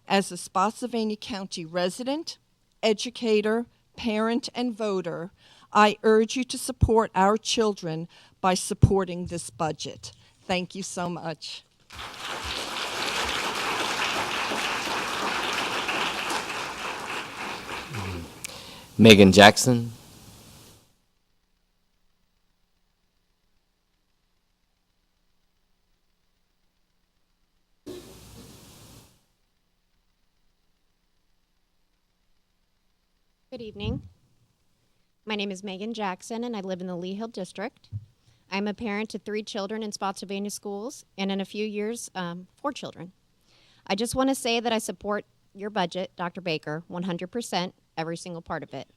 As a Spotsylvania County resident, educator, parent, and voter, I urge you to support our children by supporting this budget. Thank you so much. Megan Jackson. Good evening. My name is Megan Jackson, and I live in the Lee Hill District. I'm a parent to 3 children in Spotsylvania schools, and in a few years, 4 children. I just want to say that I support your budget, Dr. Baker, 100%, every single part of it.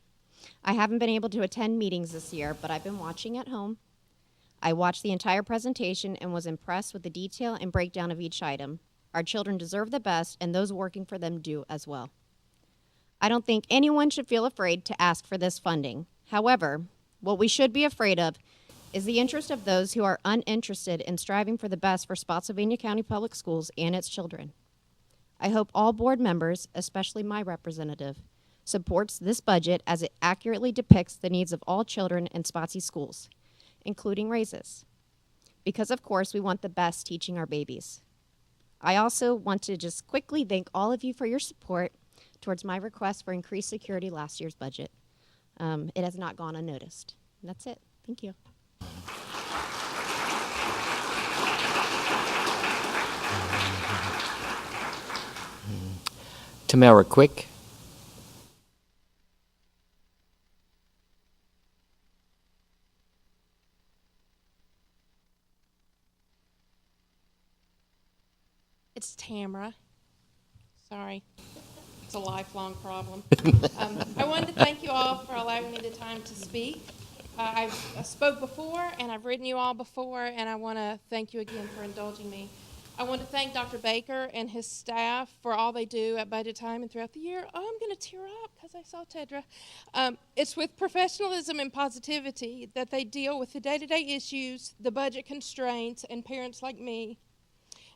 I haven't been able to attend meetings this year, but I've been watching at home. I watched the entire presentation and was impressed with the detail and breakdown of each item. Our children deserve the best, and those working for them do as well. I don't think anyone should feel afraid to ask for this funding. However, what we should be afraid of is the interest of those who are uninterested in striving for the best for Spotsylvania County Public Schools and its children. I hope all board members, especially my representative, supports this budget as it accurately depicts the needs of all children in Spotsy schools, including raises. Because of course we want the best teaching our babies. I also want to just quickly thank all of you for your support towards my request for increased security last year's budget. It has not gone unnoticed. And that's it. Thank you. Tamara Quick. It's Tamara. Sorry. It's a lifelong problem. I wanted to thank you all for allowing me the time to speak. I spoke before, and I've ridden you all before, and I want to thank you again for indulging me. I want to thank Dr. Baker and his staff for all they do at budget time and throughout the year. Oh, I'm going to tear up because I saw Tedra. It's with professionalism and positivity that they deal with the day-to-day issues, the budget constraints, and parents like me.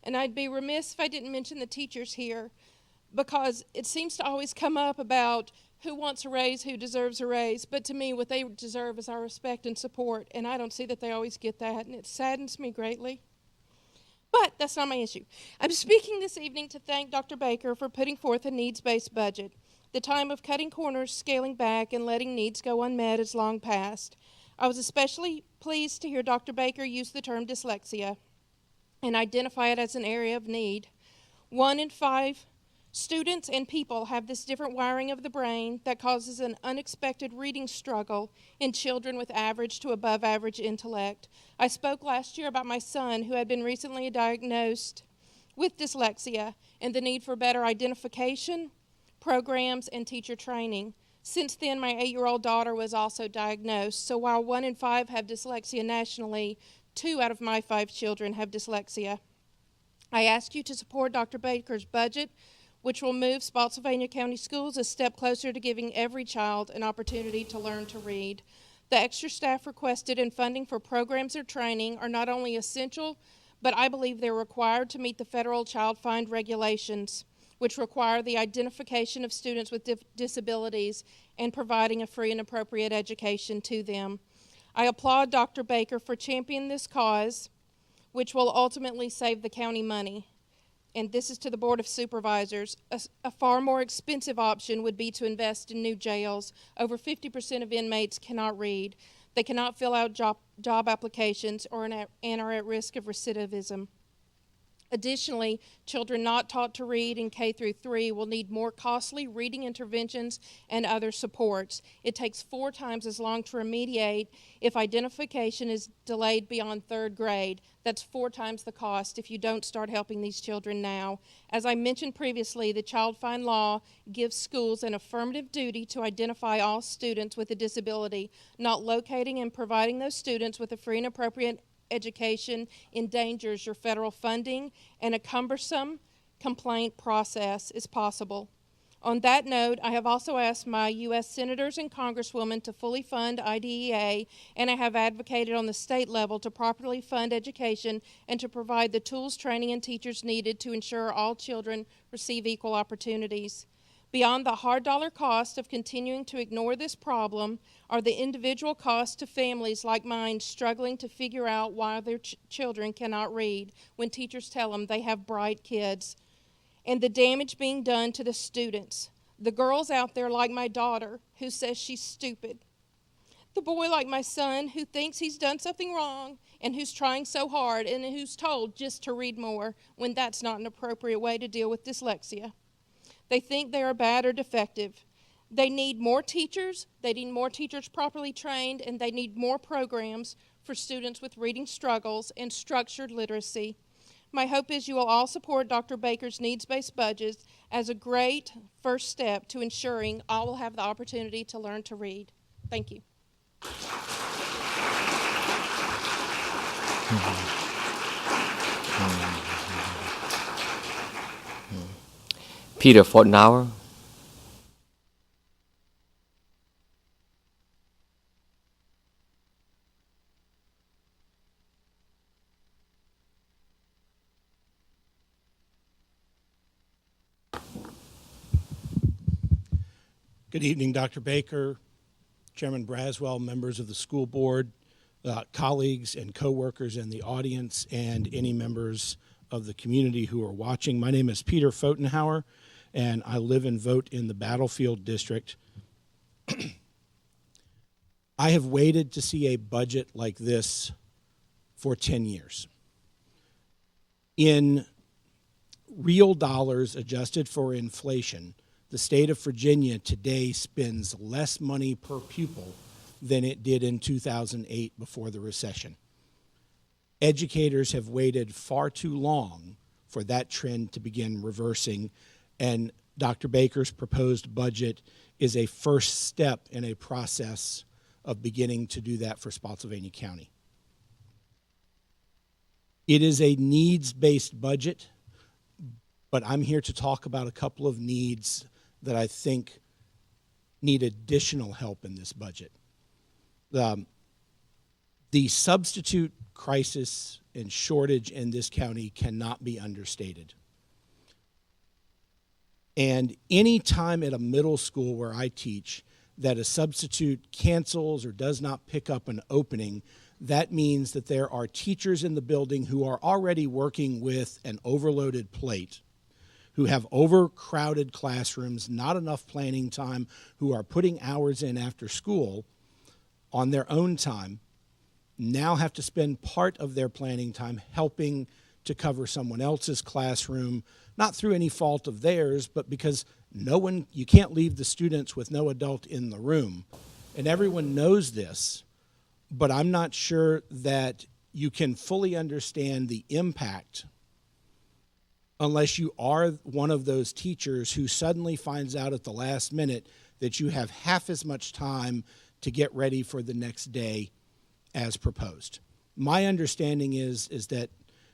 And I'd be remiss if I didn't mention the teachers here, because it seems to always come up about who wants a raise, who deserves a raise. But to me, what they deserve is our respect and support, and I don't see that they always get that, and it saddens me greatly. But that's not my issue. I'm speaking this evening to thank Dr. Baker for putting forth a needs-based budget. The time of cutting corners, scaling back, and letting needs go unmet is long past. I was especially pleased to hear Dr. Baker use the term dyslexia and identify it as an area of need. 1 in 5 students and people have this different wiring of the brain that causes an unexpected reading struggle in children with average to above average intellect. I spoke last year about my son who had been recently diagnosed with dyslexia and the need for better identification, programs, and teacher training. Since then, my 8-year-old daughter was also diagnosed, so while 1 in 5 have dyslexia nationally, 2 out of my 5 children have dyslexia. I ask you to support Dr. Baker's budget, which will move Spotsylvania County Schools a step closer to giving every child an opportunity to learn to read. The extra staff requested and funding for programs or training are not only essential, but I believe they're required to meet the federal child find regulations, which require the identification of students with disabilities and providing a free and appropriate education to them. I applaud Dr. Baker for championing this cause, which will ultimately save the county money. And this is to the Board of Supervisors. A far more expensive option would be to invest in new jails. Over 50% of inmates cannot read. They cannot fill out job applications and are at risk of recidivism. Additionally, children not taught to read in K through 3 will need more costly reading interventions and other supports. It takes 4 times as long to remediate if identification is delayed beyond 3rd grade. That's 4 times the cost if you don't start helping these children now. As I mentioned previously, the Child Find Law gives schools an affirmative duty to identify all students with a disability. Not locating and providing those students with a free and appropriate education endangers your federal funding, and a cumbersome complaint process is possible. On that note, I have also asked my U.S. senators and congresswomen to fully fund IDEA, and I have advocated on the state level to properly fund education and to provide the tools, training, and teachers needed to ensure all children receive equal opportunities. Beyond the hard dollar cost of continuing to ignore this problem are the individual costs to families like mine struggling to figure out why their children cannot read when teachers tell them they have bright kids, and the damage being done to the students. The girls out there like my daughter who says she's stupid. The boy like my son who thinks he's done something wrong and who's trying so hard and who's told just to read more when that's not an appropriate way to deal with dyslexia. They think they are bad or defective. They need more teachers, they need more teachers properly trained, and they need more programs for students with reading struggles and structured literacy. My hope is you will all support Dr. Baker's needs-based budget as a great first step to ensuring all will have the opportunity to learn to read. Thank you. Peter Fortenauer. Good evening, Dr. Baker, Chairman Braswell, members of the school board, colleagues and coworkers in the audience, and any members of the community who are watching. My name is Peter Fotenhauer, and I live and vote in the Battlefield District. I have waited to see a budget like this for 10 years. In real dollars adjusted for inflation, the state of Virginia today spends less money per pupil than it did in 2008 before the recession. Educators have waited far too long for that trend to begin reversing, and Dr. Baker's proposed budget is a first step in a process of beginning to do that for Spotsylvania County. It is a needs-based budget, but I'm here to talk about a couple of needs that I think need additional help in this budget. The substitute crisis and shortage in this county cannot be understated. And any time at a middle school where I teach that a substitute cancels or does not pick up an opening, that means that there are teachers in the building who are already working with an overloaded plate, who have overcrowded classrooms, not enough planning time, who are putting hours in after school on their own time, now have to spend part of their planning time helping to cover someone else's classroom, not through any fault of theirs, but because you can't leave the students with no adult in the room. And everyone knows this, but I'm not sure that you can fully understand the impact unless you are one of those teachers who suddenly finds out at the last minute that you have half as much time to get ready for the next day as proposed. My understanding is that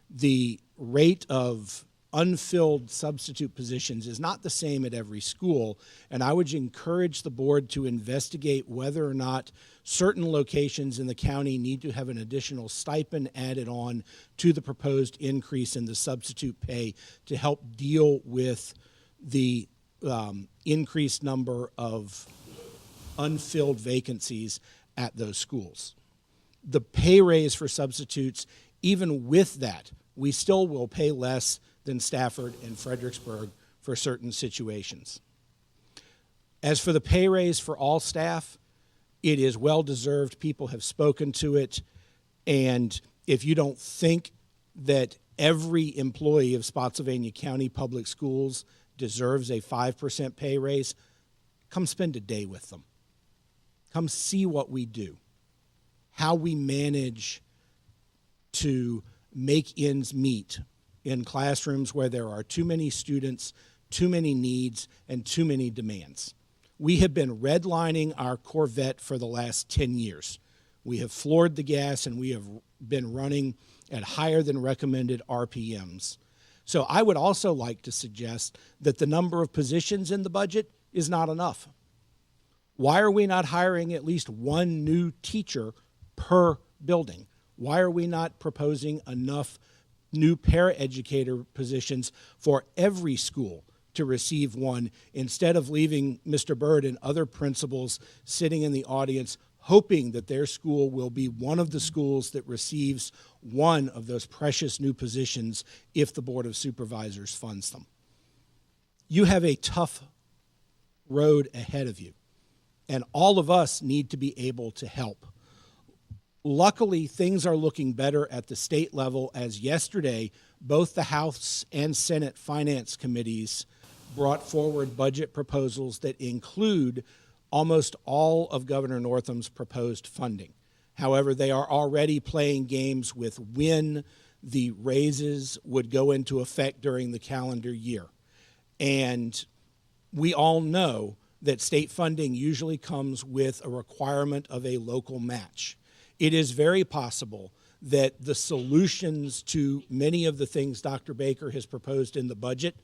the rate of unfilled substitute positions is not the same at every school, and I would encourage the board to investigate whether or not certain locations in the county need to have an additional stipend added on to the proposed increase in the substitute pay to help deal with the increased number of unfilled vacancies at those schools. The pay raise for substitutes, even with that, we still will pay less than Stafford and Fredericksburg for certain situations. As for the pay raise for all staff, it is well-deserved. People have spoken to it. And if you don't think that every employee of Spotsylvania County Public Schools deserves a 5% pay raise, come spend a day with them. Come see what we do, how we manage to make ends meet in classrooms where there are too many students, too many needs, and too many demands. We have been redlining our Corvette for the last 10 years. We have floored the gas, and we have been running at higher than recommended RPMs. So I would also like to suggest that the number of positions in the budget is not enough. Why are we not hiring at least one new teacher per building? Why are we not proposing enough new paraeducator positions for every school to receive one, instead of leaving Mr. Byrd and other principals sitting in the audience hoping that their school will be one of the schools that receives one of those precious new positions if the Board of Supervisors funds them? You have a tough road ahead of you, and all of us need to be able to help. Luckily, things are looking better at the state level, as yesterday both the House and Senate Finance Committees brought forward budget proposals that include almost all of Governor Northam's proposed funding. However, they are already playing games with when the raises would go into effect during the calendar year. And we all know that state funding usually comes with a requirement of a local match. It is very possible that the solutions to many of the things Dr. Baker has proposed in the budget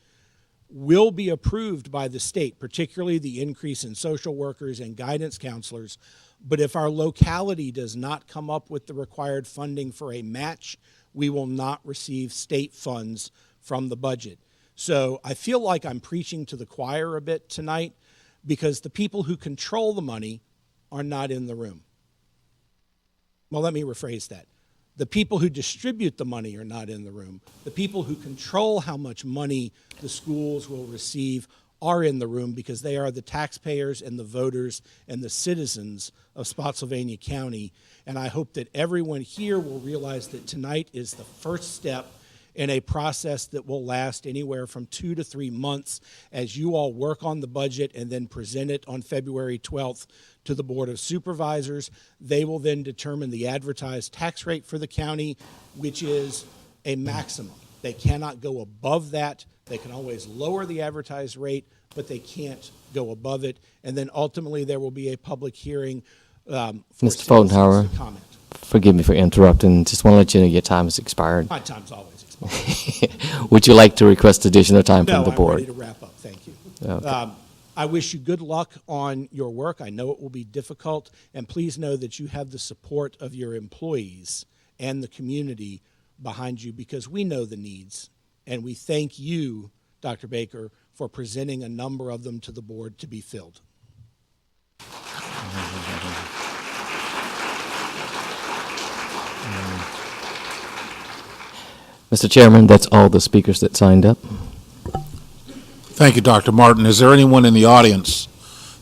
will be approved by the state, particularly the increase in social workers and guidance counselors. But if our locality does not come up with the required funding for a match, we will not receive state funds from the budget. So I feel like I'm preaching to the choir a bit tonight, because the people who control the money are not in the room. Well, let me rephrase that. The people who distribute the money are not in the room. The people who control how much money the schools will receive are in the room, because they are the taxpayers and the voters and the citizens of Spotsylvania County. And I hope that everyone here will realize that tonight is the first step in a process that will last anywhere from 2 to 3 months as you all work on the budget and then present it on February 12th to the Board of Supervisors. They will then determine the advertised tax rate for the county, which is a maximum. They cannot go above that. They can always lower the advertised rate, but they can't go above it. And then ultimately there will be a public hearing for Mr. Foldenhauer, citizens to comment. Forgive me for interrupting. Just want to let you know your time has expired. My time's always expired. Would you like to request additional time from the No, board? I'm ready to wrap up. Thank you. Okay. I wish you good luck on your work. I know it will be difficult, and please know that you have the support of your employees and the community behind you, because we know the needs, and we thank you, Dr. Baker, for presenting a number of them to the board to be filled. Mr. Chairman, that's all the speakers that signed up. Thank you, Dr. Martin. Is there anyone in the audience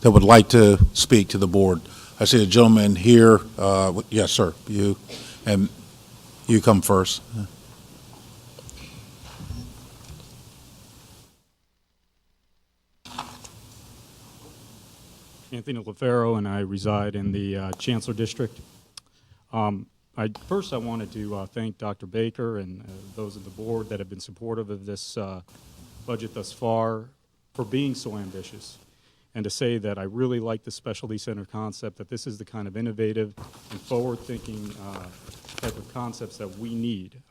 that would like to speak to the board? I see a gentleman here. Yes, sir. You, and you come first. Anthony LaFaro, and I reside in the Chancellor District. First, I wanted to thank Dr. Baker and those of the board that have been supportive of this budget thus far for being so ambitious, and to say that I really like the specialty center concept, that this is the kind of innovative and forward-thinking type of concepts that we need.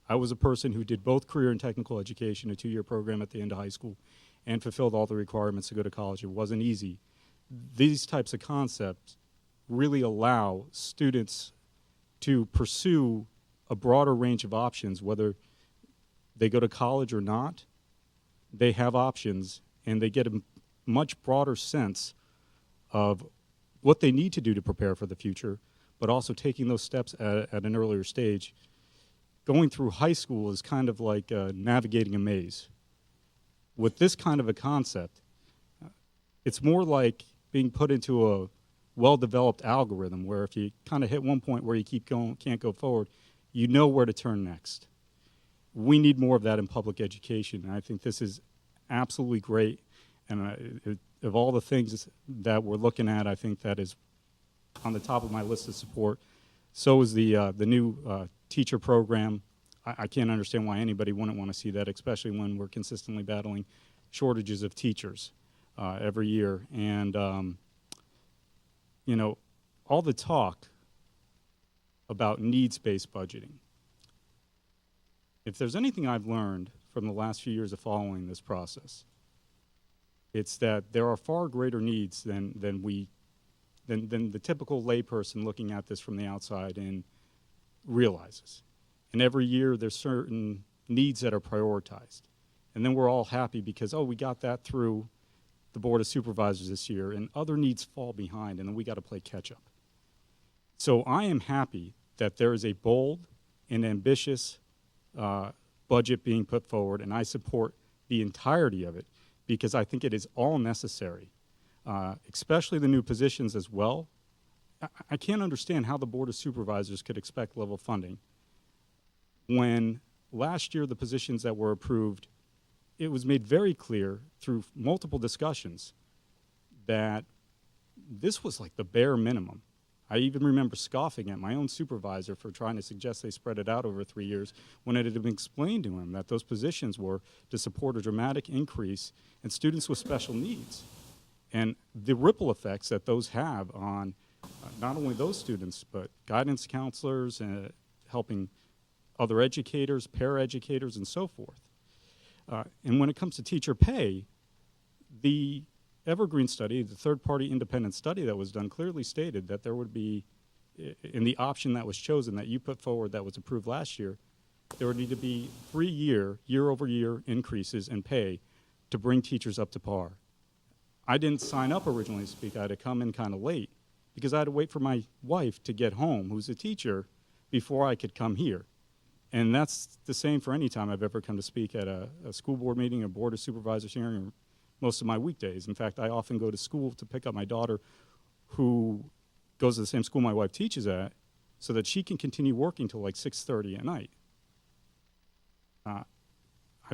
I was a person who did both career and technical education, a 2-year program at the end of high school, and fulfilled all the requirements to go to college. It wasn't easy. These types of concepts really allow students to pursue a broader range of options, whether they go to college or not. They have options, and they get a much broader sense of what they need to do to prepare for the future, but also taking those steps at an earlier stage. Going through high school is kind of like navigating a maze. With this kind of a concept, it's more like being put into a well-developed algorithm where if you kind of hit one point where you keep going, can't go forward, you know where to turn next. We need more of that in public education, and I think this is absolutely great. And of all the things that we're looking at, I think that is on the top of my list of support. So is the new teacher program. I can't understand why anybody wouldn't want to see that, especially when we're consistently battling shortages of teachers every year. And, you know, all the talk about needs-based budgeting. If there's anything I've learned from the last few years of following this process, it's that there are far greater needs than the typical layperson looking at this from the outside and realizes. And every year there's certain needs that are prioritized. And then we're all happy because, oh, we got that through the Board of Supervisors this year, and other needs fall behind, and then we got to play catch up. So I am happy that there is a bold and ambitious budget being put forward, and I support the entirety of it because I think it is all necessary, especially the new positions as well. I can't understand how the Board of Supervisors could expect level funding when last year the positions that were approved, it was made very clear through multiple discussions that this was like the bare minimum. I even remember scoffing at my own supervisor for trying to suggest they spread it out over 3 years when it had been explained to him that those positions were to support a dramatic increase in students with special needs. And the ripple effects that those have on not only those students, but guidance counselors, helping other educators, paraeducators, and so forth. And when it comes to teacher pay, the Evergreen study, the third-party independent study that was done, clearly stated that there would be, in the option that was chosen that you put forward that was approved last year, there would need to be 3-year, year-over-year increases in pay to bring teachers up to par. I didn't sign up originally to speak. I had to come in kind of late because I had to wait for my wife to get home, who's a teacher, before I could come here. And that's the same for any time I've ever come to speak at a school board meeting, a board of supervisors hearing, or most of my weekdays. In fact, I often go to school to pick up my daughter who goes to the same school my wife teaches at so that she can continue working till like 6:30 at night. I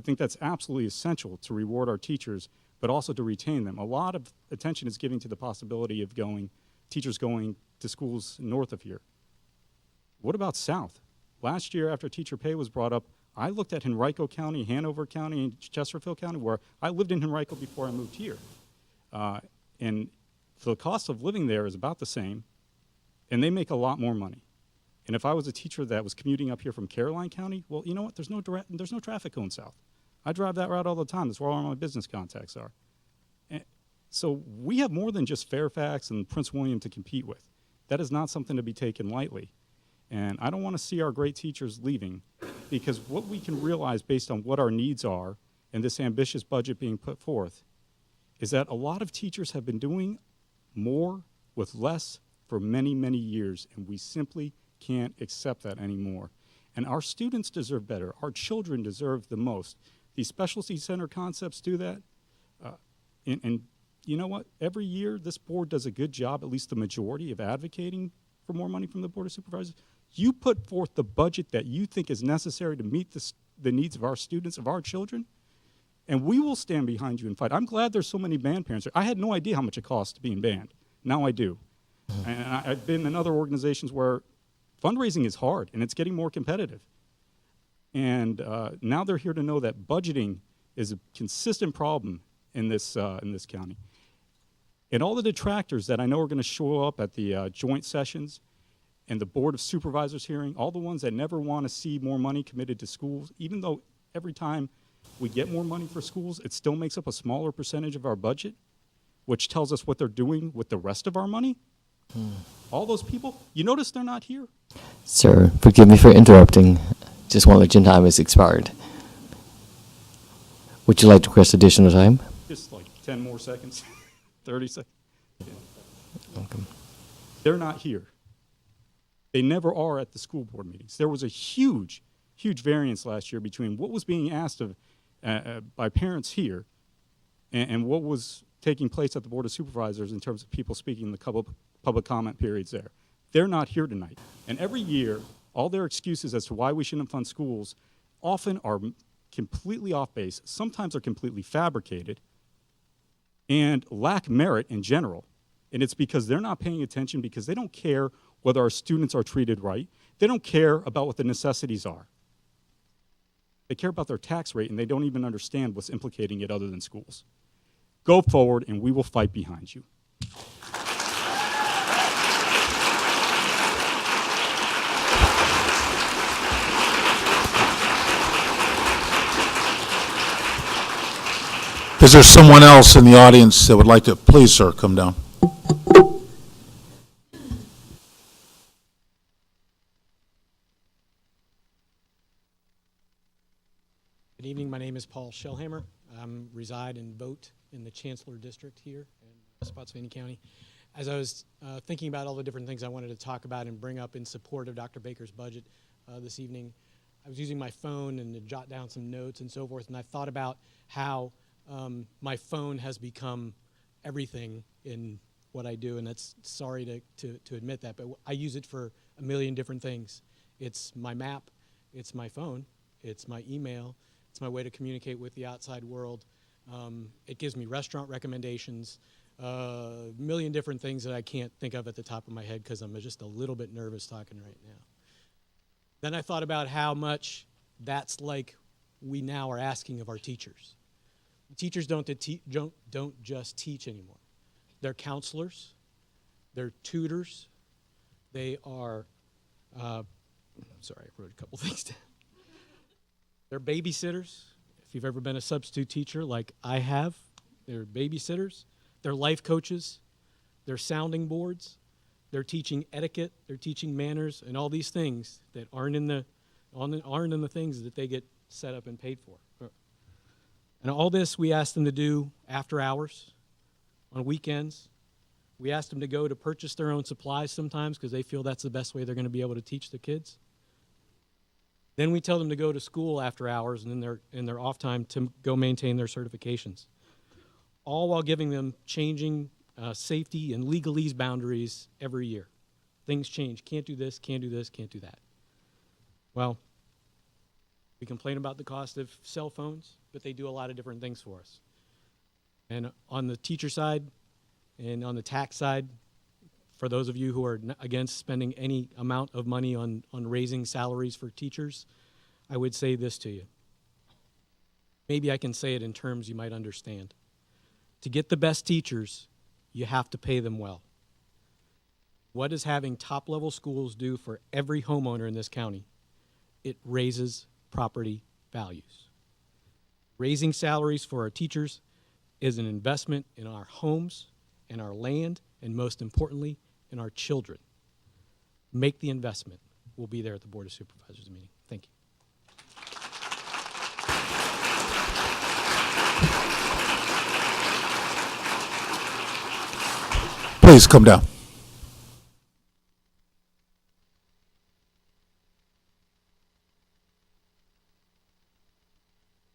think that's absolutely essential to reward our teachers, but also to retain them. A lot of attention is given to the possibility of teachers going to schools north of here. What about south? Last year, after teacher pay was brought up, I looked at Henrico County, Hanover County, and Chesterfield County, where I lived in Henrico before I moved here. And the cost of living there is about the same, and they make a lot more money. And if I was a teacher that was commuting up here from Caroline County, well, you know what? There's no traffic going south. I drive that route all the time. That's where all my business contacts are. And so we have more than just Fairfax and Prince William to compete with. That is not something to be taken lightly. And I don't want to see our great teachers leaving, because what we can realize based on what our needs are and this ambitious budget being put forth is that a lot of teachers have been doing more with less for many, many years, and we simply can't accept that anymore. And our students deserve better. Our children deserve the most. These specialty center concepts do that. And you know what? Every year, this board does a good job, at least the majority, of advocating for more money from the Board of Supervisors. You put forth the budget that you think is necessary to meet the needs of our students, of our children, and we will stand behind you and fight. I'm glad there's so many band parents. I had no idea how much it costs to be in band. Now I do. And I've been in other organizations where fundraising is hard, and it's getting more competitive. And now they're here to know that budgeting is a consistent problem in this county. And all the detractors that I know are going to show up at the joint sessions and the Board of Supervisors hearing, all the ones that never want to see more money committed to schools, even though every time we get more money for schools, it still makes up a smaller percentage of our budget, which tells us what they're doing with the rest of our money. All those people, you notice they're not here? Sir, forgive me for interrupting. Just want to let your time has expired. Would you like to request additional time? Just like 10 more seconds, 30 seconds. Yeah. Welcome. They're not here. They never are at the school board meetings. There was a huge, huge variance last year between what was being asked of by parents here and what was taking place at the Board of Supervisors in terms of people speaking in the public comment periods there. They're not here tonight. And every year, all their excuses as to why we shouldn't fund schools often are completely off base, sometimes are completely fabricated, and lack merit in general. And it's because they're not paying attention, because they don't care whether our students are treated right. They don't care about what the necessities are. They care about their tax rate, and they don't even understand what's implicating it other than schools. Go forward, and we will fight behind you. Is there someone else in the audience that would like to, please, sir, come down? Good evening. My name is Paul Shellhammer. I reside and vote in the Chancellor District here in Spotsylvania County. As I was thinking about all the different things I wanted to talk about and bring up in support of Dr. Baker's budget this evening, I was using my phone and to jot down some notes and so forth, and I thought about how my phone has become everything in what I do, and that's sorry to admit that, but I use it for a million different things. It's my map, it's my phone, it's my email, it's my way to communicate with the outside world. It gives me restaurant recommendations, a million different things that I can't think of at the top of my head because I'm just a little bit nervous talking right now. Then I thought about how much that's like we now are asking of our teachers. Teachers don't just teach anymore. They're counselors, they're tutors, they are, sorry, I wrote a couple things down. They're babysitters. If you've ever been a substitute teacher like I have, they're babysitters. They're life coaches. They're sounding boards. They're teaching etiquette. They're teaching manners and all these things that aren't in the things that they get set up and paid for. And all this we ask them to do after hours, on weekends. We ask them to go to purchase their own supplies sometimes because they feel that's the best way they're going to be able to teach the kids. Then we tell them to go to school after hours and in their off time to go maintain their certifications, all while giving them changing safety and legalese boundaries every year. Things change. Can't do this, can't do this, can't do that. Well, we complain about the cost of cell phones, but they do a lot of different things for us. And on the teacher side and on the tax side, for those of you who are against spending any amount of money on raising salaries for teachers, I would say this to you. Maybe I can say it in terms you might understand. To get the best teachers, you have to pay them well. What does having top-level schools do for every homeowner in this county? It raises property values. Raising salaries for our teachers is an investment in our homes, in our land, and most importantly, in our children. Make the investment. We'll be there at the Board of Supervisors meeting. Thank you. Please come down.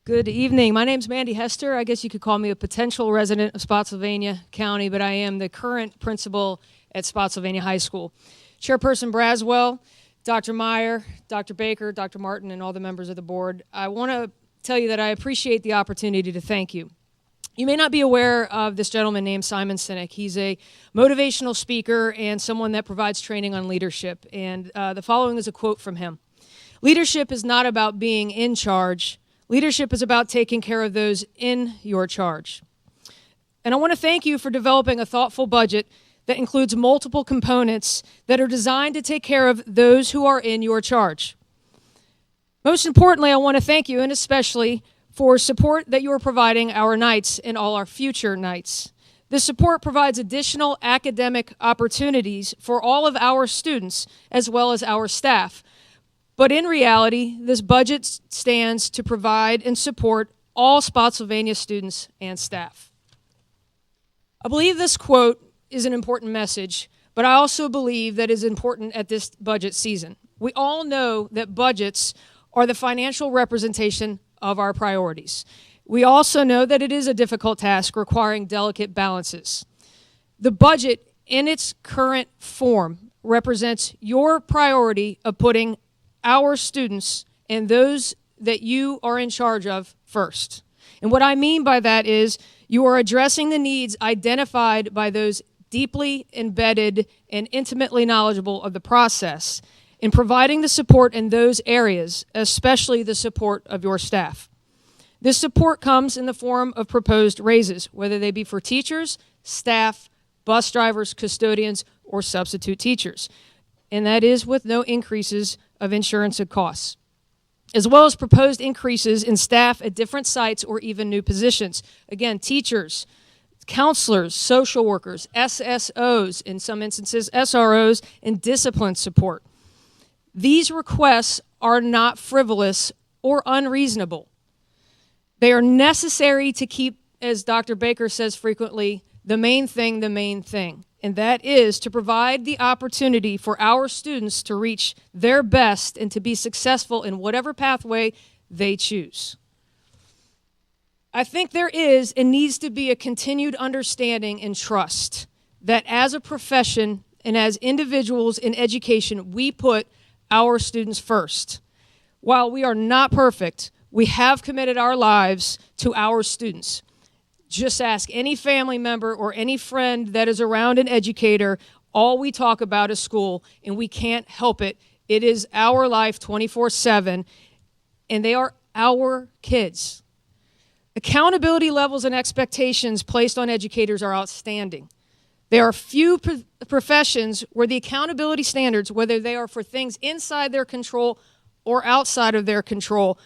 Good evening. My name's Mandy Hester. I guess you could call me a potential resident of Spotsylvania County, but I am the current principal at Spotsylvania High School. Chairperson Braswell, Dr. Meyer, Dr. Baker, Dr. Martin, and all the members of the board, I want to tell you that I appreciate the opportunity to thank you. You may not be aware of this gentleman named Simon Sinek. He's a motivational speaker and someone that provides training on leadership. And the following is a quote from him. "Leadership is not about being in charge. Leadership is about taking care of those in your charge." And I want to thank you for developing a thoughtful budget that includes multiple components that are designed to take care of those who are in your charge. Most importantly, I want to thank you, and especially for support that you are providing our Knights and all our future Knights. This support provides additional academic opportunities for all of our students as well as our staff. But in reality, this budget stands to provide and support all Spotsylvania students and staff. I believe this quote is an important message, but I also believe that it is important at this budget season. We all know that budgets are the financial representation of our priorities. We also know that it is a difficult task requiring delicate balances. The budget in its current form represents your priority of putting our students and those that you are in charge of first. And what I mean by that is you are addressing the needs identified by those deeply embedded and intimately knowledgeable of the process in providing the support in those areas, especially the support of your staff. This support comes in the form of proposed raises, whether they be for teachers, staff, bus drivers, custodians, or substitute teachers. And that is with no increases of insurance and costs, as well as proposed increases in staff at different sites or even new positions. Again, teachers, counselors, social workers, SSOs, in some instances SROs, and discipline support. These requests are not frivolous or unreasonable. They are necessary to keep, as Dr. Baker says frequently, the main thing, and that is to provide the opportunity for our students to reach their best and to be successful in whatever pathway they choose. I think there is and needs to be a continued understanding and trust that as a profession and as individuals in education, we put our students first. While we are not perfect, we have committed our lives to our students. Just ask any family member or any friend that is around an educator. All we talk about is school, and we can't help it. It is our life 24/7, and they are our kids. Accountability levels and expectations placed on educators are outstanding. There are few professions where the accountability standards, whether they are for things inside their control or outside of their control,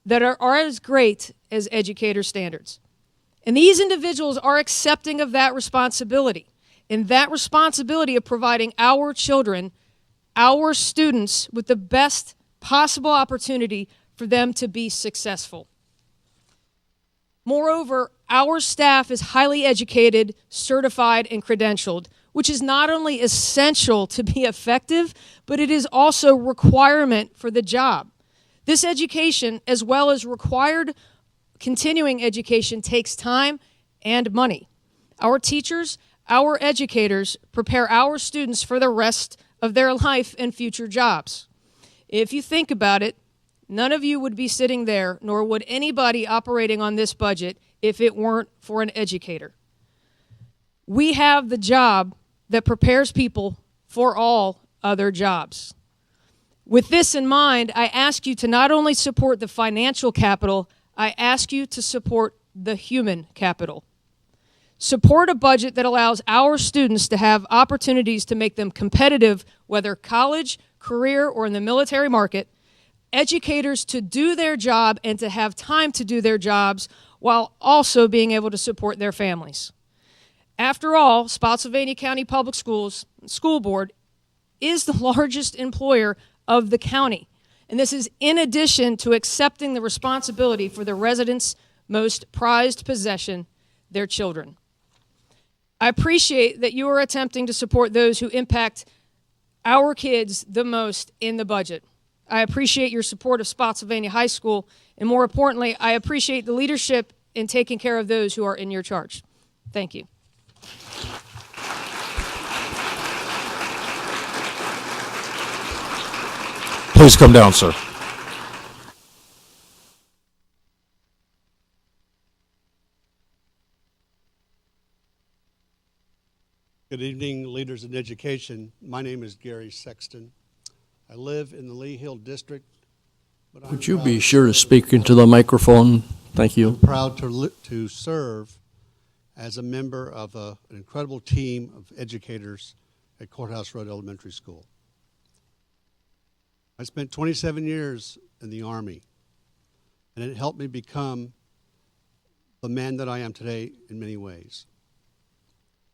that are as great as educator standards. And these individuals are accepting of that responsibility, and that responsibility of providing our children, our students, with the best possible opportunity for them to be successful. Moreover, our staff is highly educated, certified, and credentialed, which is not only essential to be effective, but it is also a requirement for the job. This education, as well as required continuing education, takes time and money. Our teachers, our educators prepare our students for the rest of their life and future jobs. If you think about it, none of you would be sitting there, nor would anybody operating on this budget if it weren't for an educator. We have the job that prepares people for all other jobs. With this in mind, I ask you to not only support the financial capital, I ask you to support the human capital. Support a budget that allows our students to have opportunities to make them competitive, whether college, career, or in the military market. Educators to do their job and to have time to do their jobs while also being able to support their families. After all, Spotsylvania County Public Schools School Board is the largest employer of the county. And this is in addition to accepting the responsibility for the residents' most prized possession, their children. I appreciate that you are attempting to support those who impact our kids the most in the budget. I appreciate your support of Spotsylvania High School, and more importantly, I appreciate the leadership in taking care of those who are in your charge. Thank you. Please come down, sir. Good evening, leaders in education. My name is Gary Sexton. I live in the Lee Hill District. But Would you be sure to speak into the microphone? Thank you. I'm proud to serve as a member of an incredible team of educators at Courthouse Road Elementary School. I spent 27 years in the Army, and it helped me become the man that I am today in many ways.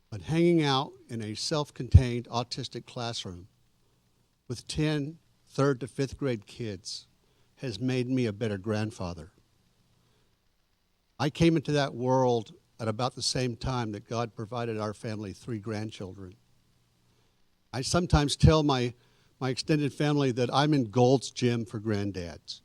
But hanging out in a self-contained autistic classroom with 10 third to fifth grade kids has made me a better grandfather. I came into that world at about the same time that God provided our family 3 grandchildren. I sometimes tell my extended family that I'm in Gold's Gym for granddads.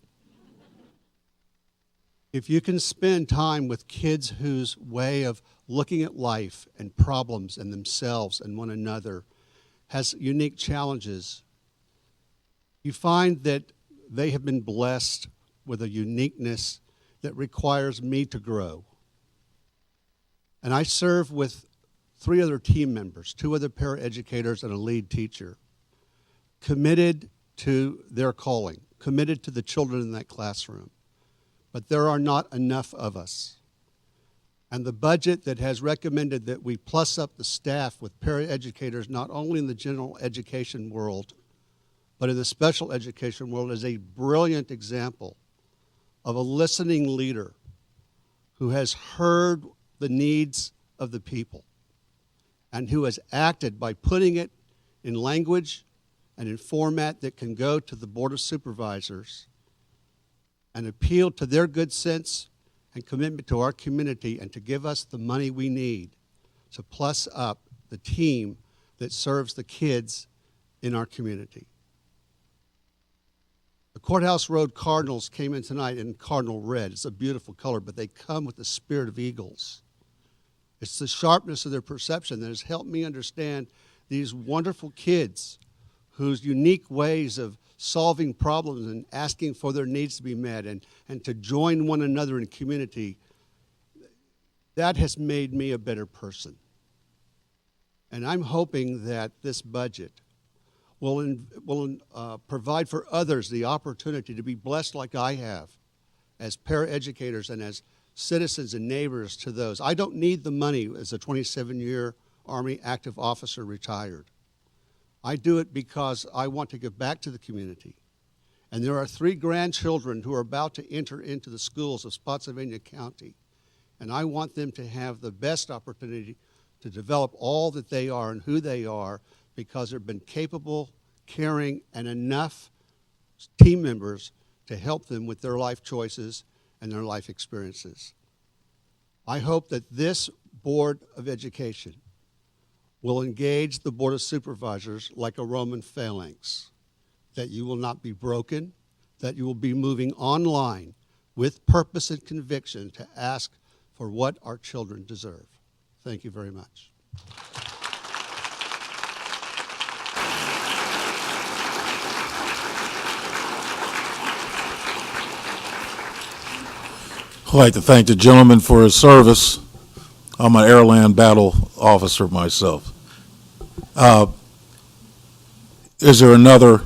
If you can spend time with kids whose way of looking at life and problems and themselves and one another has unique challenges, you find that they have been blessed with a uniqueness that requires me to grow. And I serve with 3 other team members, 2 other paraeducators and a lead teacher, committed to their calling, committed to the children in that classroom. But there are not enough of us. And the budget that has recommended that we plus up the staff with paraeducators, not only in the general education world, but in the special education world, is a brilliant example of a listening leader who has heard the needs of the people and who has acted by putting it in language and in format that can go to the Board of Supervisors and appeal to their good sense and commitment to our community and to give us the money we need to plus up the team that serves the kids in our community. The Courthouse Road Cardinals came in tonight in cardinal red. It's a beautiful color, but they come with the spirit of eagles. It's the sharpness of their perception that has helped me understand these wonderful kids whose unique ways of solving problems and asking for their needs to be met and to join one another in community, that has made me a better person. And I'm hoping that this budget will provide for others the opportunity to be blessed like I have as paraeducators and as citizens and neighbors to those. I don't need the money as a 27-year Army active officer retired. I do it because I want to give back to the community. And there are 3 grandchildren who are about to enter into the schools of Spotsylvania County. And I want them to have the best opportunity to develop all that they are and who they are, because they've been capable, caring, and enough team members to help them with their life choices and their life experiences. I hope that this Board of Education will engage the Board of Supervisors like a Roman phalanx, that you will not be broken, that you will be moving online with purpose and conviction to ask for what our children deserve. Thank you very much. I'd like to thank the gentleman for his service. I'm an airland battle officer myself. Is there another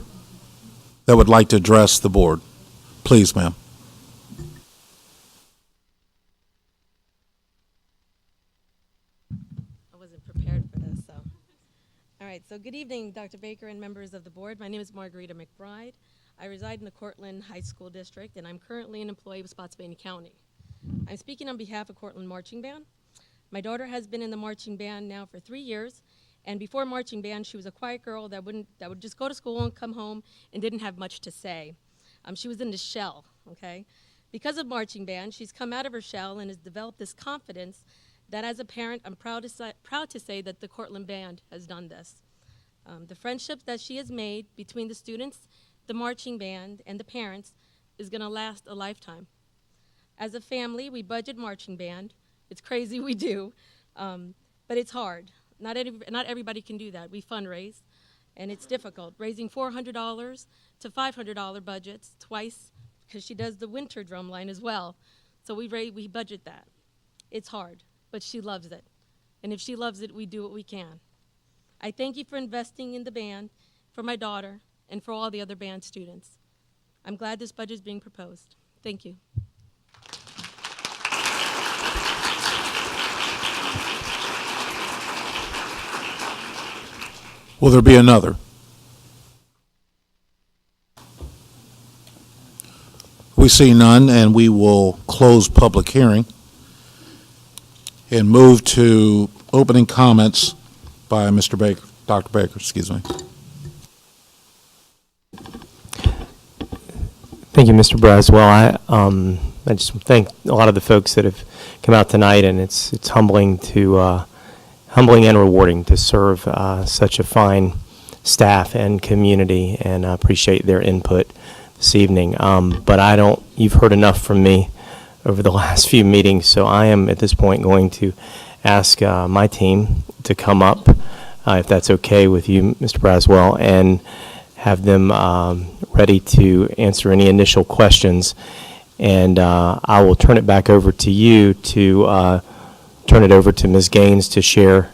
that would like to address the board? Please, ma'am. right, so good evening, Dr. Baker and members of the board. My name is Margarita McBride. I reside in the Cortland High School District, and I'm currently an employee of Spotsylvania County. I'm speaking on behalf of Cortland Marching Band. My daughter has been in the marching band now for 3 years, and before marching band, she was a quiet girl that would just go to school and come home and didn't have much to say. She was in the shell, okay? Because of marching band, she's come out of her shell and has developed this confidence that as a parent, I'm proud to say that the Cortland Band has done this. The friendship that she has made between the students, the marching band, and the parents is gonna last a lifetime. As a family, we budget marching band. It's crazy, we do, but it's hard. Not everybody can do that. We fundraise, and it's difficult. Raising $400 to $500 budgets twice, because she does the winter drum line as well. So we budget that. It's hard, but she loves it. And if she loves it, we do what we can. I thank you for investing in the band, for my daughter, and for all the other band students. I'm glad this budget is being proposed. Thank you. Will there be another? We see none, and we will close public hearing and move to opening comments by Mr. Baker, Dr. Baker, excuse me. Thank you, Mr. Braswell. I just thank a lot of the folks that have come out tonight, and it's humbling and rewarding to serve such a fine staff and community, and I appreciate their input this evening. But you've heard enough from me over the last few meetings, so I am at this point going to ask my team to come up, if that's okay with you, Mr. Braswell, and have them ready to answer any initial questions. And I will turn it back over to you to turn it over to Ms. Gaines to share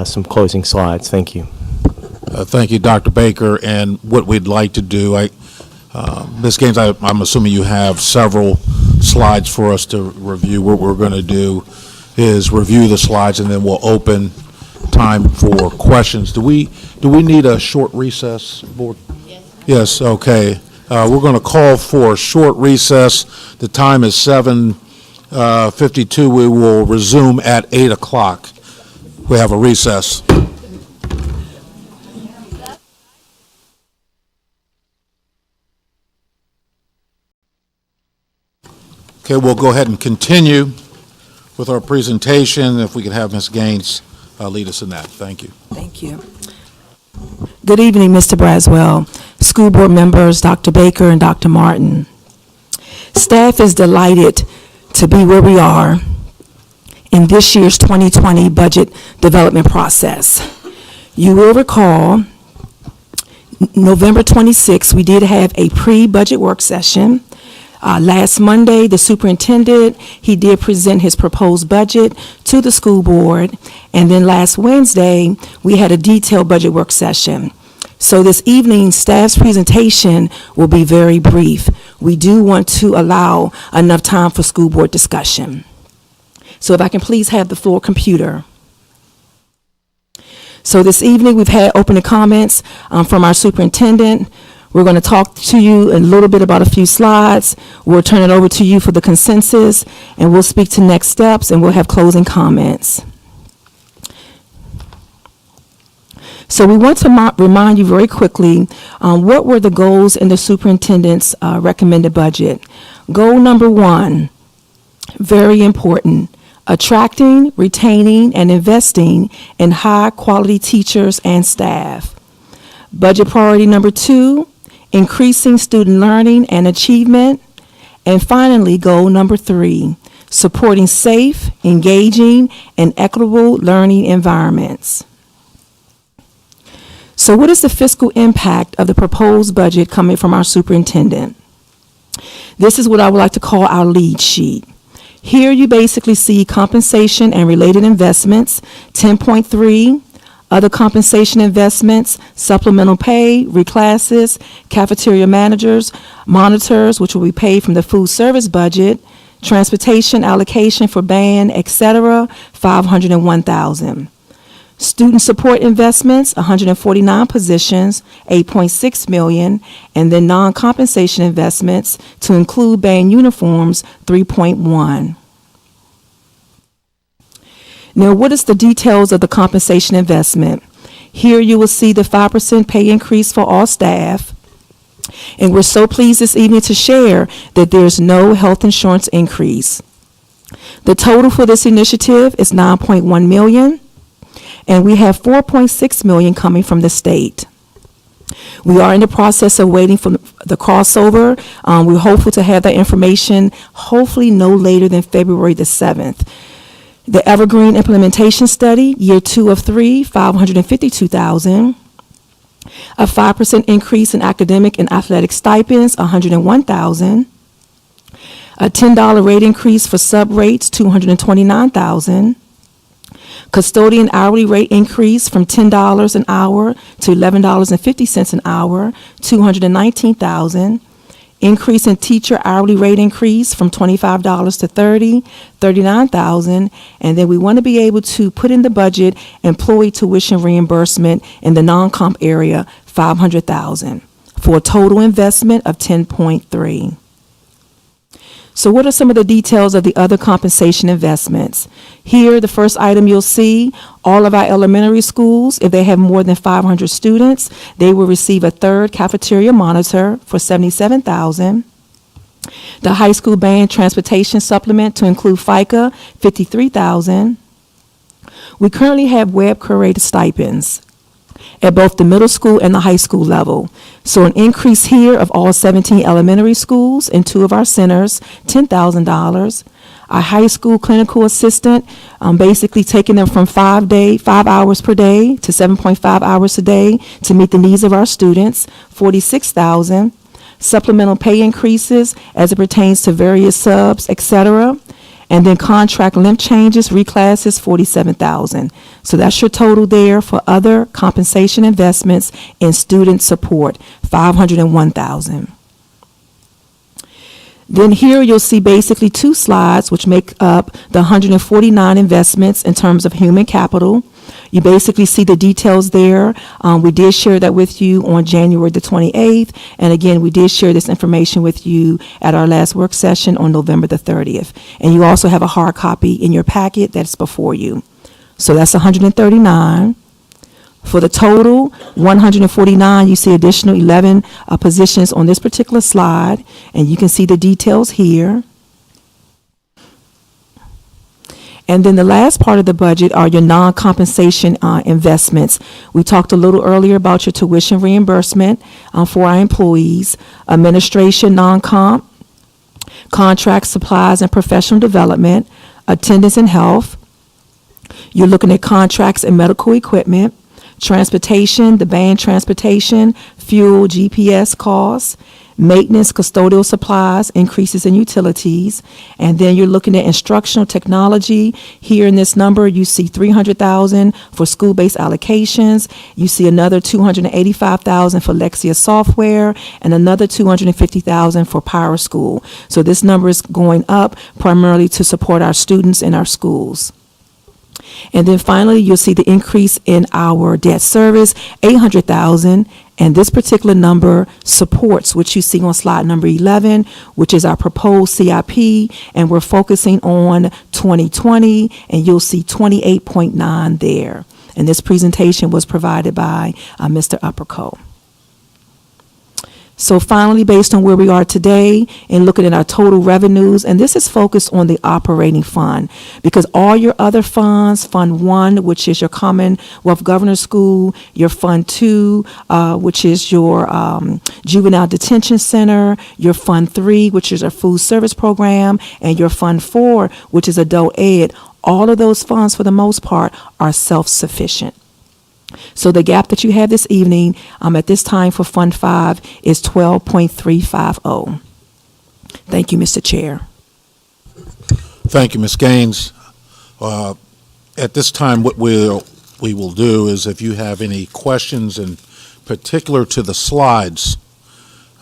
some closing slides. Thank you. Thank you, Dr. Baker. And what we'd like to do, Ms. Gaines, I'm assuming you have several slides for us to review. What we're going to do is review the slides, and then we'll open time for questions. Do we need a short recess, board? Yes, okay. We're going to call for a short recess. The time is 7:52. We will resume at 8 o'clock. We have a recess. Okay, we'll go ahead and continue with our presentation. If we could have Ms. Gaines lead us in that. Thank you. Thank you. Good evening, Mr. Braswell, school board members, Dr. Baker and Dr. Martin. Staff is delighted to be where we are in this year's 2020 budget development process. You will recall November 26th, we did have a pre-budget work session. Last Monday, the superintendent, he did present his proposed budget to the school board. And then last Wednesday, we had a detailed budget work session. So this evening, staff's presentation will be very brief. We do want to allow enough time for school board discussion. So if I can please have the floor computer. So this evening, we've had opening comments from our superintendent. We're going to talk to you a little bit about a few slides. We'll turn it over to you for the consensus, and we'll speak to next steps, and we'll have closing comments. So we want to remind you very quickly, what were the goals in the superintendent's recommended budget? Goal number 1, very important, attracting, retaining, and investing in high-quality teachers and staff. Budget priority number 2, increasing student learning and achievement. And finally, goal number 3, supporting safe, engaging, and equitable learning environments. So what is the fiscal impact of the proposed budget coming from our superintendent? This is what I would like to call our lead sheet. Here you basically see compensation and related investments, 10.3, other compensation investments, supplemental pay, reclasses, cafeteria managers, monitors, which will be paid from the food service budget, transportation allocation for band, etc., $501,000. Student support investments, 149 positions, 8.6 million, and then non-compensation investments to include band uniforms, 3.1. Now, what is the details of the compensation investment? Here you will see the 5% pay increase for all staff. And we're so pleased this evening to share that there's no health insurance increase. The total for this initiative is 9.1 million, and we have 4.6 million coming from the state. We are in the process of waiting for the crossover. We're hopeful to have that information hopefully no later than February the 7th. The Evergreen Implementation Study, year 2 of 3, 552,000. A 5% increase in academic and athletic stipends, 101,000. A $10 rate increase for sub rates, 229,000. Custodian hourly rate increase from $10 an hour to $11.50 an hour, 219,000. Increase in teacher hourly rate increase from $25 to $30, 39,000. And then we want to be able to put in the budget employee tuition reimbursement in the non-comp area, 500,000, for a total investment of 10.3. So what are some of the details of the other compensation investments? Here, the first item you'll see, all of our elementary schools, if they have more than 500 students, they will receive a third cafeteria monitor for $77,000. The high school band transportation supplement to include FICA, $53,000. We currently have web curator stipends at both the middle school and the high school level. So an increase here of all 17 elementary schools in 2 of our centers, $10,000. Our high school clinical assistant, basically taking them from 5 hours per day to 7.5 hours a day to meet the needs of our students, $46,000. Supplemental pay increases as it pertains to various subs, etc. And then contract length changes, reclasses, $47,000. So that's your total there for other compensation investments in student support, $501,000. Then here you'll see basically 2 slides which make up the 149 investments in terms of human capital. You basically see the details there. We did share that with you on January the 28th. And again, we did share this information with you at our last work session on November the 30th. And you also have a hard copy in your packet that's before you. So that's 139. For the total, 149, you see additional 11 positions on this particular slide. And you can see the details here. And then the last part of the budget are your non-compensation investments. We talked a little earlier about your tuition reimbursement for our employees, administration non-comp, contract supplies and professional development, attendance and health. You're looking at contracts and medical equipment, transportation, the band transportation, fuel, GPS costs, maintenance, custodial supplies, increases in utilities, and then you're looking at instructional technology. Here in this number, you see $300,000 for school-based allocations. You see another $285,000 for Lexia software, and another $250,000 for Power School. So this number is going up primarily to support our students in our schools. And then finally, you'll see the increase in our debt service, $800,000. And this particular number supports what you see on slide number 11, which is our proposed CIP. And we're focusing on 2020, and you'll see 28.9 there. And this presentation was provided by Mr. Upperco. So finally, based on where we are today and looking at our total revenues, and this is focused on the operating fund, because all your other funds, Fund 1, which is your Commonwealth Governor School, your Fund 2, which is your Juvenile Detention Center, your Fund 3, which is our Food Service Program, and your Fund 4, which is Adult Ed, all of those funds, for the most part, are self-sufficient. So the gap that you have this evening at this time for Fund 5 is 12.350. Thank you, Mr. Chair. Thank you, Ms. Gaines. At this time, what we will do is, if you have any questions in particular to the slides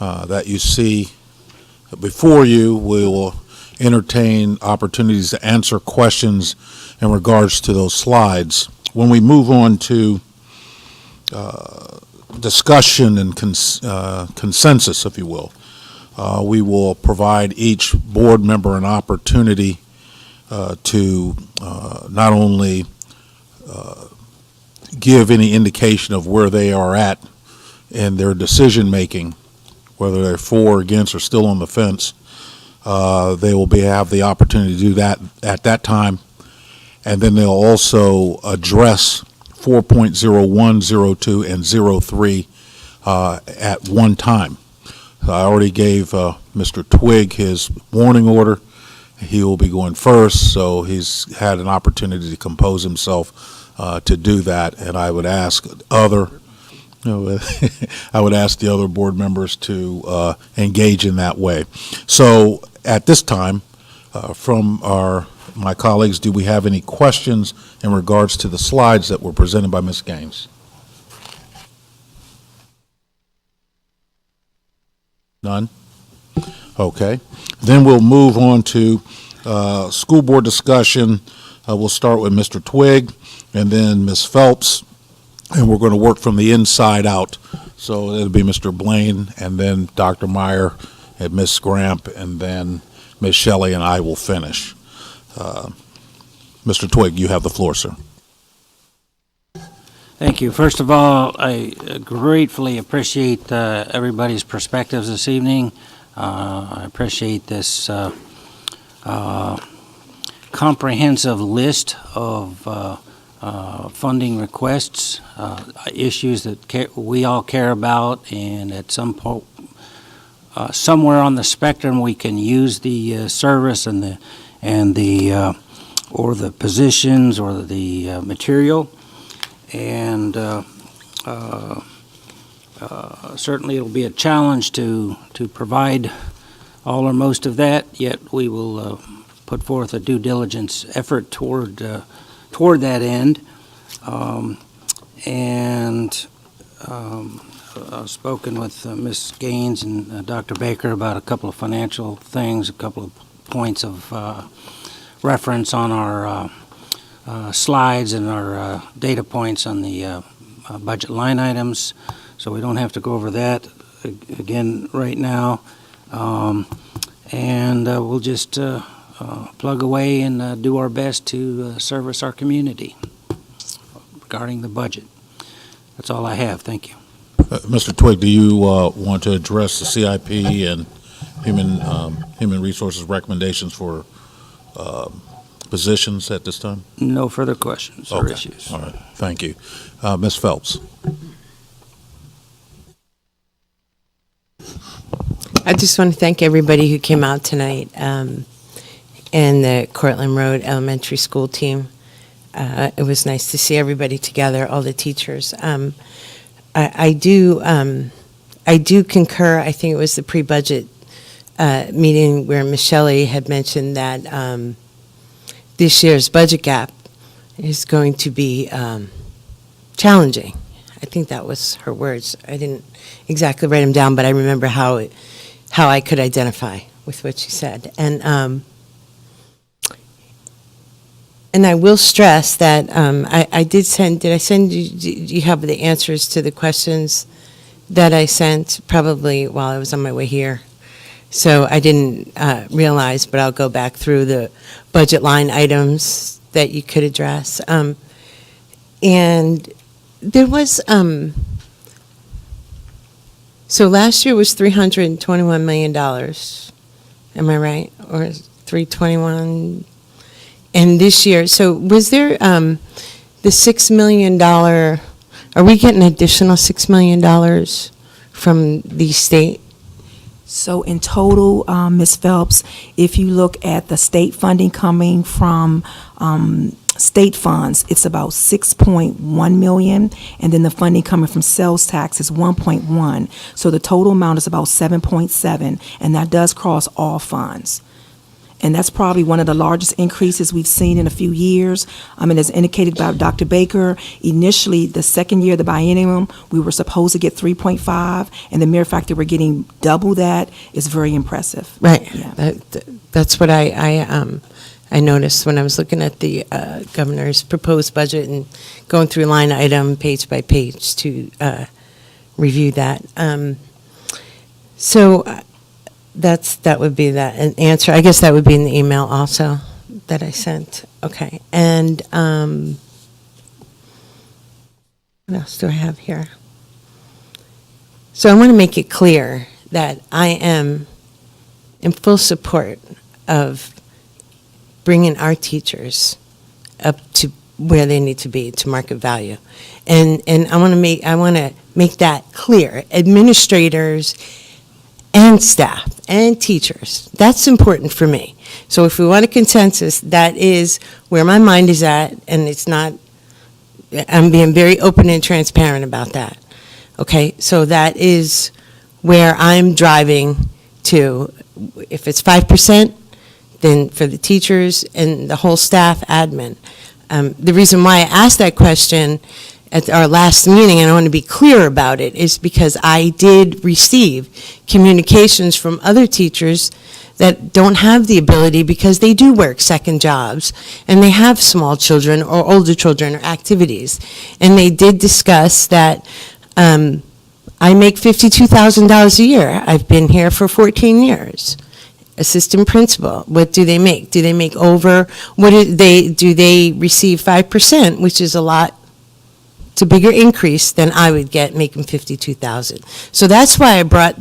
that you see before you, we will entertain opportunities to answer questions in regards to those slides. when we move on to discussion and consensus, if you will, we will provide each board member an opportunity to not only give any indication of where they are at in their decision-making, whether they're for or against or still on the fence. They will have the opportunity to do that at that time. And then they'll also address 4.01, 02, and 03 at one time. I already gave Mr. Twigg his warning order. He will be going first, so he's had an opportunity to compose himself to do that. And I would ask I would ask the other board members to engage in that way. So at this time, from my colleagues, do we have any questions in regards to the slides that were presented by Ms. Gaines? None? Okay. Then we'll move on to school board discussion. We'll start with Mr. Twigg and then Ms. Phelps, and we're going to work from the inside out. So it'll be Mr. Blaine and then Dr. Meyer and Ms. Gramp, and then Ms. Shelley and I will finish. Mr. Twigg, you have the floor, sir. Thank you. First of all, I gratefully appreciate everybody's perspectives this evening. I appreciate this comprehensive list of funding requests, issues that we all care about, and at some point, somewhere on the spectrum, we can use the service and the or the positions or the material, and certainly it'll be a challenge to provide all or most of that. Yet we will put forth a due diligence effort toward that end, I've spoken with Ms. Gaines and Dr. Baker about a couple of financial things, a couple of points of reference on our slides and our data points on the budget line items, so we don't have to go over that again right now. We'll just plug away and do our best to service our community regarding the budget. That's all I have. Thank you. Mr. Twigg, do you want to address the CIP and human resources recommendations for positions at this time? No further questions or issues. All right. Thank you. Ms. Phelps. I just want to thank everybody who came out tonight and the Cortland Road Elementary School team. It was nice to see everybody together, all the teachers. I do concur. I think it was the pre-budget meeting where Ms. Shelley had mentioned that this year's budget gap is going to be challenging. I think that was her words. I didn't exactly write them down, but I remember how I could identify with what she said. And I will stress that I did send you, do you have the answers to the questions that I sent probably while I was on my way here? So I didn't realize, but I'll go back through the budget line items that you could address. And there was, so last year was $321 million, am I right? Or 321? And this year, so was there the $6 million, are we getting additional $6 million from the state? So in total, Ms. Phelps, if you look at the state funding coming from state funds, it's about 6.1 million, and then the funding coming from sales tax is 1.1. So the total amount is about 7.7, and that does cross all funds. And that's probably one of the largest increases we've seen in a few years. And as indicated by Dr. Baker, initially, the second year of the biennium, we were supposed to get 3.5, and the mere fact that we're getting double that is very impressive. Right. Yeah. That's what I I noticed when I was looking at the governor's proposed budget and going through line item page by page to review that. That would be that an answer. I guess that would be in the email also that I sent. Okay. And what else do I have here? So I want to make it clear that I am in full support of bringing our teachers up to where they need to be to market value. And I want to make that clear. Administrators and staff and teachers, that's important for me. So if we want a consensus, that is where my mind is at, and it's not, I'm being very open and transparent about that. Okay, so that is where I'm driving to. If it's 5%, then for the teachers and the whole staff admin. The reason why I asked that question at our last meeting, and I want to be clear about it, is because I did receive communications from other teachers that don't have the ability because they do work second jobs and they have small children or older children or activities. And they did discuss that I make $52,000 a year. I've been here for 14 years. Assistant principal, what do they make? Do they make over, do they receive 5%, which is a lot, it's a bigger increase than I would get making $52,000. So that's why I brought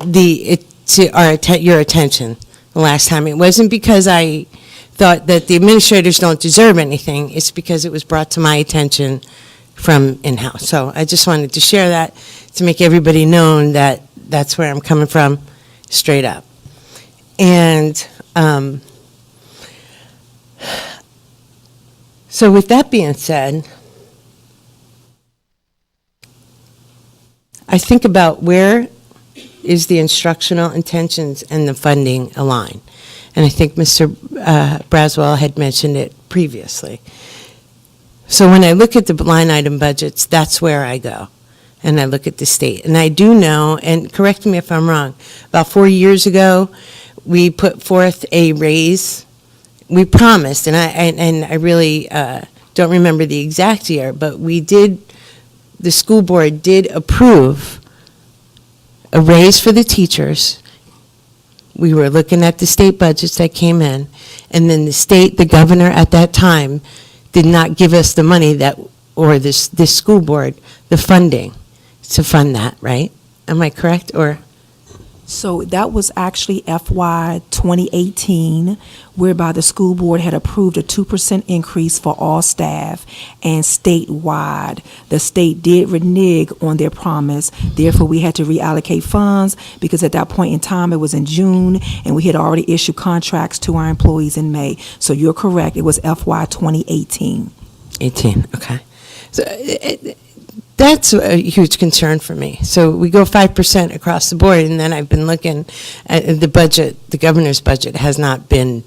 to your attention the last time. It wasn't because I thought that the administrators don't deserve anything, it's because it was brought to my attention from in-house. So I just wanted to share that to make everybody know that that's where I'm coming from, straight up. And so with that being said, I think about where is the instructional intentions and the funding align. And I think Mr. Braswell had mentioned it previously. So when I look at the line item budgets, that's where I go. And I look at the state. And I do know, and correct me if I'm wrong, about 4 years ago, we put forth a raise. We promised, and I really don't remember the exact year, but the school board did approve a raise for the teachers. We were looking at the state budgets that came in, and then the governor at that time did not give us the money or this school board, the funding to fund that, right? Am I correct, or? So that was actually FY 2018, whereby the school board had approved a 2% increase for all staff and statewide. The state did renege on their promise. Therefore, we had to reallocate funds because at that point in time, it was in June, and we had already issued contracts to our employees in May. So you're correct. It was FY 2018. 18, okay. So that's a huge concern for me. So we go 5% across the board, and then I've been looking at the budget. The governor's budget has not been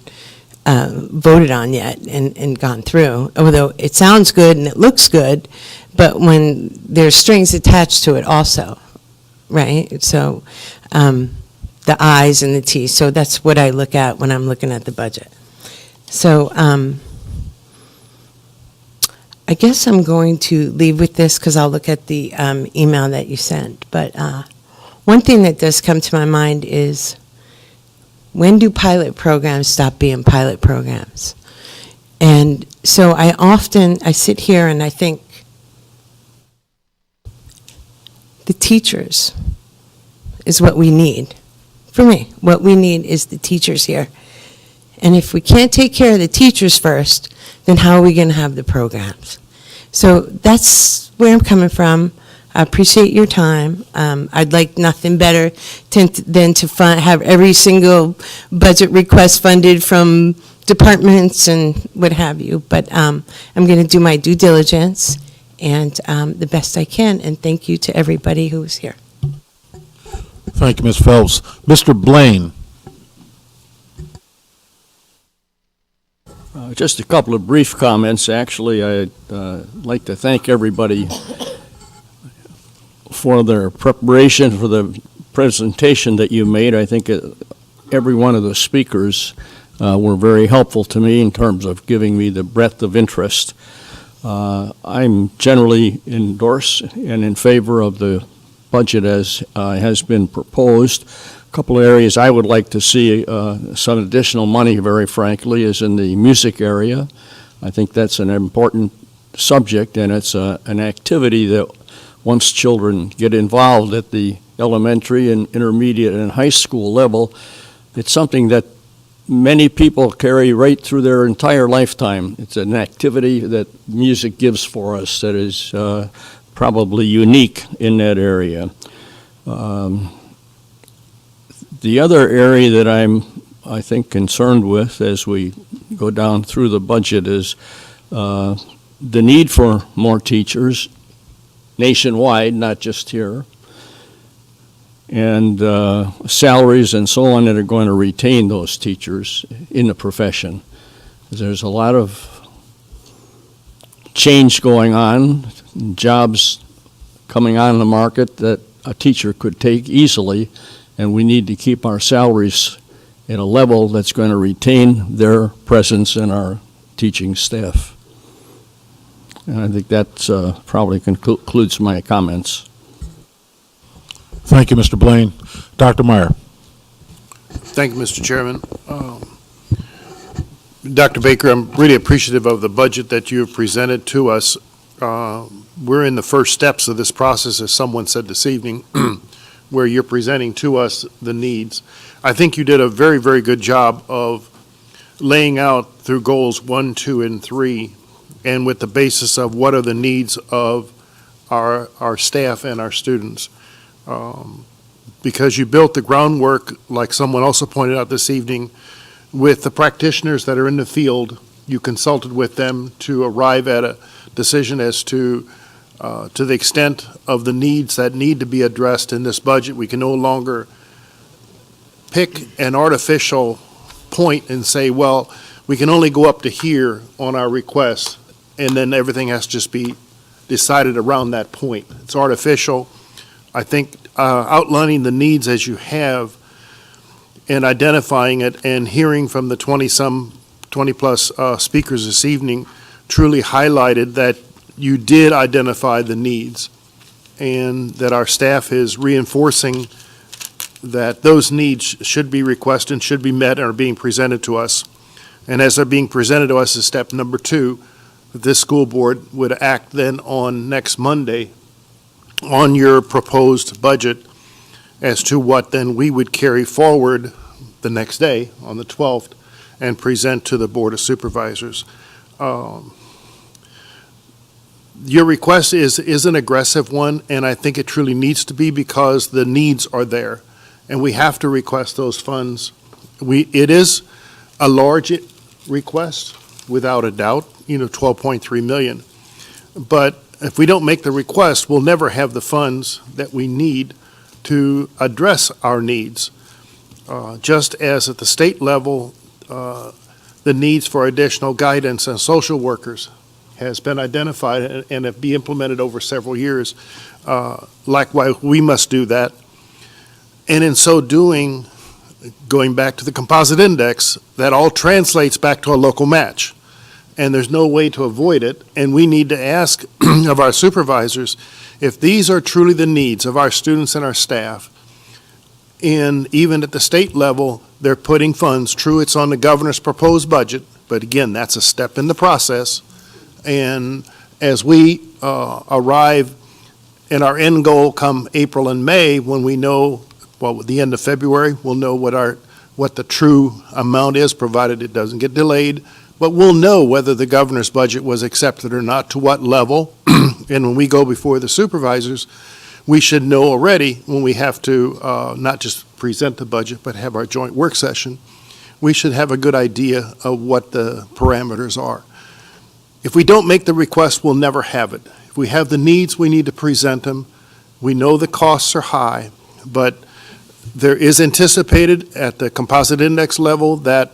voted on yet and gone through, although it sounds good and it looks good, but when there's strings attached to it also, right? So the I's and the T's. So that's what I look at when I'm looking at the budget. So I guess I'm going to leave with this because I'll look at the email that you sent. But one thing that does come to my mind is, when do pilot programs stop being pilot programs? And so I sit here and I think, the teachers is what we need. For me, what we need is the teachers here. And if we can't take care of the teachers first, then how are we going to have the programs? So that's where I'm coming from. I appreciate your time. I'd like nothing better than to have every single budget request funded from departments and what have you. But I'm going to do my due diligence and the best I can. And thank you to everybody who was here. Thank you, Ms. Phelps. Mr. Blaine. Just a couple of brief comments. Actually, I'd like to thank everybody for their preparation for the presentation that you made. I think every one of the speakers were very helpful to me in terms of giving me the breadth of interest. I'm generally endorse and in favor of the budget as has been proposed. A couple of areas I would like to see some additional money, very frankly, is in the music area. I think that's an important subject, and it's an activity that once children get involved at the elementary and intermediate and high school level, it's something that many people carry right through their entire lifetime. It's an activity that music gives for us that is probably unique in that area. The other area that I think, concerned with as we go down through the budget is the need for more teachers nationwide, not just here, and salaries and so on that are going to retain those teachers in the profession. There's a lot of change going on, jobs coming on the market that a teacher could take easily, and we need to keep our salaries at a level that's going to retain their presence in our teaching staff. And I think that probably concludes my comments. Thank you, Mr. Blaine. Dr. Meyer. Thank you, Mr. Chairman. Dr. Baker, I'm really appreciative of the budget that you have presented to us. We're in the first steps of this process, as someone said this evening, where you're presenting to us the needs. I think you did a very, very good job of laying out through goals 1, 2, and 3, and with the basis of what are the needs of our staff and our students. Because you built the groundwork, like someone also pointed out this evening, with the practitioners that are in the field. You consulted with them to arrive at a decision as to the extent of the needs that need to be addressed in this budget. We can no longer pick an artificial point and say, well, we can only go up to here on our request, and then everything has to just be decided around that point. It's artificial. I think outlining the needs as you have and identifying it and hearing from the 20-plus speakers this evening truly highlighted that you did identify the needs, and that our staff is reinforcing that those needs should be requested and should be met and are being presented to us. And as they're being presented to us as step number 2, this school board would act then on next Monday on your proposed budget as to what then we would carry forward the next day on the 12th and present to the Board of Supervisors. Your request is an aggressive one, and I think it truly needs to be, because the needs are there, and we have to request those funds. It is a large request, without a doubt, 12.3 million. But if we don't make the request, we'll never have the funds that we need to address our needs. Just as at the state level, the needs for additional guidance and social workers has been identified and have been implemented over several years. Likewise, we must do that. And in so doing, going back to the composite index, that all translates back to a local match. And there's no way to avoid it. And we need to ask of our supervisors, if these are truly the needs of our students and our staff, and even at the state level, they're putting funds, true, it's on the governor's proposed budget, but again, that's a step in the process. And as we arrive in our end goal come April and May, when we know, well, at the end of February, we'll know what the true amount is, provided it doesn't get delayed. But we'll know whether the governor's budget was accepted or not, to what level. And when we go before the supervisors, we should know already, when we have to not just present the budget, but have our joint work session, we should have a good idea of what the parameters are. If we don't make the request, we'll never have it. If we have the needs, we need to present them. We know the costs are high, but there is anticipated at the composite index level that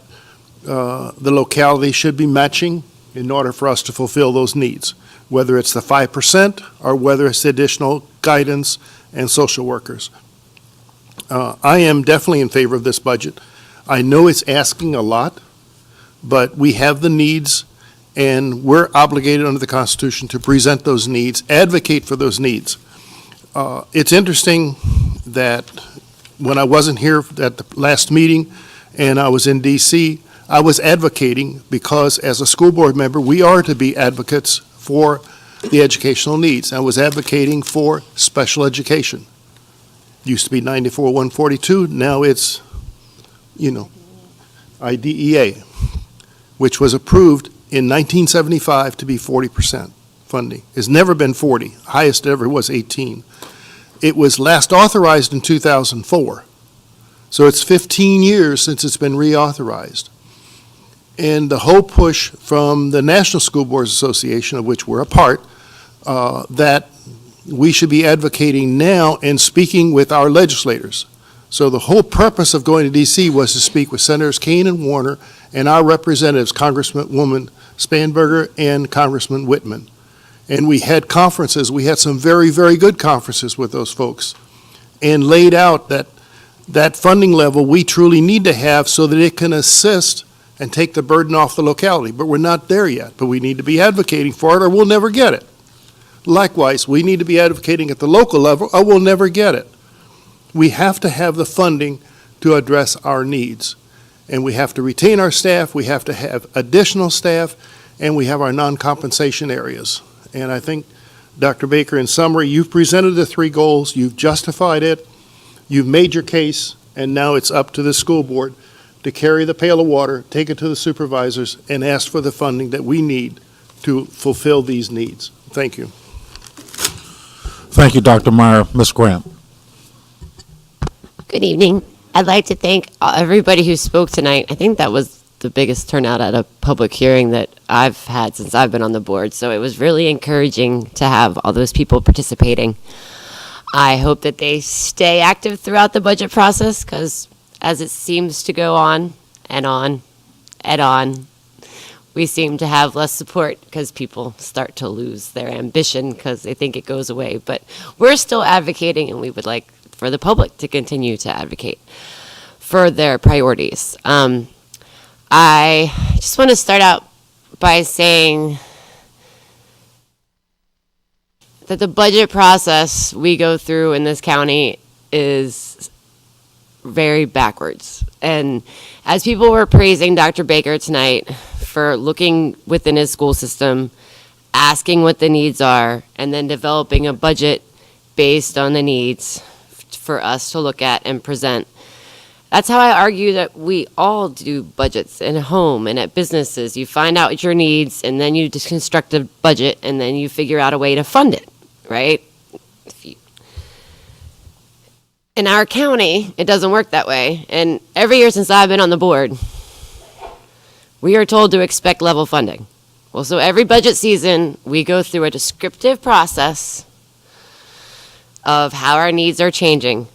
the locality should be matching in order for us to fulfill those needs, whether it's the 5% or whether it's additional guidance and social workers. I am definitely in favor of this budget. I know it's asking a lot, but we have the needs, and we're obligated under the Constitution to present those needs, advocate for those needs. It's interesting that when I wasn't here at the last meeting and I was in D.C., I was advocating because as a school board member, we are to be advocates for the educational needs. I was advocating for special education. Used to be 94-142, now it's, IDEA, which was approved in 1975 to be 40% funding. It's never been 40. Highest ever was 18. It was last authorized in 2004. So it's 15 years since it's been reauthorized. And the whole push from the National School Boards Association, of which we're a part, that we should be advocating now and speaking with our legislators. So the whole purpose of going to D.C. was to speak with Senators Kane and Warner and our representatives, Congresswoman Spanberger and Congressman Whitman. And we had conferences. We had some very, very good conferences with those folks and laid out that funding level we truly need to have so that it can assist and take the burden off the locality. But we're not there yet. But we need to be advocating for it or we'll never get it. Likewise, we need to be advocating at the local level or we'll never get it. We have to have the funding to address our needs. And we have to retain our staff, we have to have additional staff, and we have our non-compensation areas. And I think, Dr. Baker, in summary, you've presented the 3 goals, you've justified it, you've made your case, and now it's up to the school board to carry the pail of water, take it to the supervisors, and ask for the funding that we need to fulfill these needs. Thank you. Thank you, Dr. Meyer. Ms. Grant. Good evening. I'd like to thank everybody who spoke tonight. I think that was the biggest turnout at a public hearing that I've had since I've been on the board. So it was really encouraging to have all those people participating. I hope that they stay active throughout the budget process because as it seems to go on and on and on, we seem to have less support because people start to lose their ambition because they think it goes away. But we're still advocating, and we would like for the public to continue to advocate for their priorities. I just want to start out by saying that the budget process we go through in this county is very backwards. And as people were praising Dr. Baker tonight for looking within his school system, asking what the needs are, and then developing a budget based on the needs for us to look at and present. That's how I argue that we all do budgets in home and at businesses. You find out your needs, and then you just construct a budget, and then you figure out a way to fund it, right? In our county, it doesn't work that way. And every year since I've been on the board, we are told to expect level funding. Well, so every budget season, we go through a descriptive process of how our needs are changing,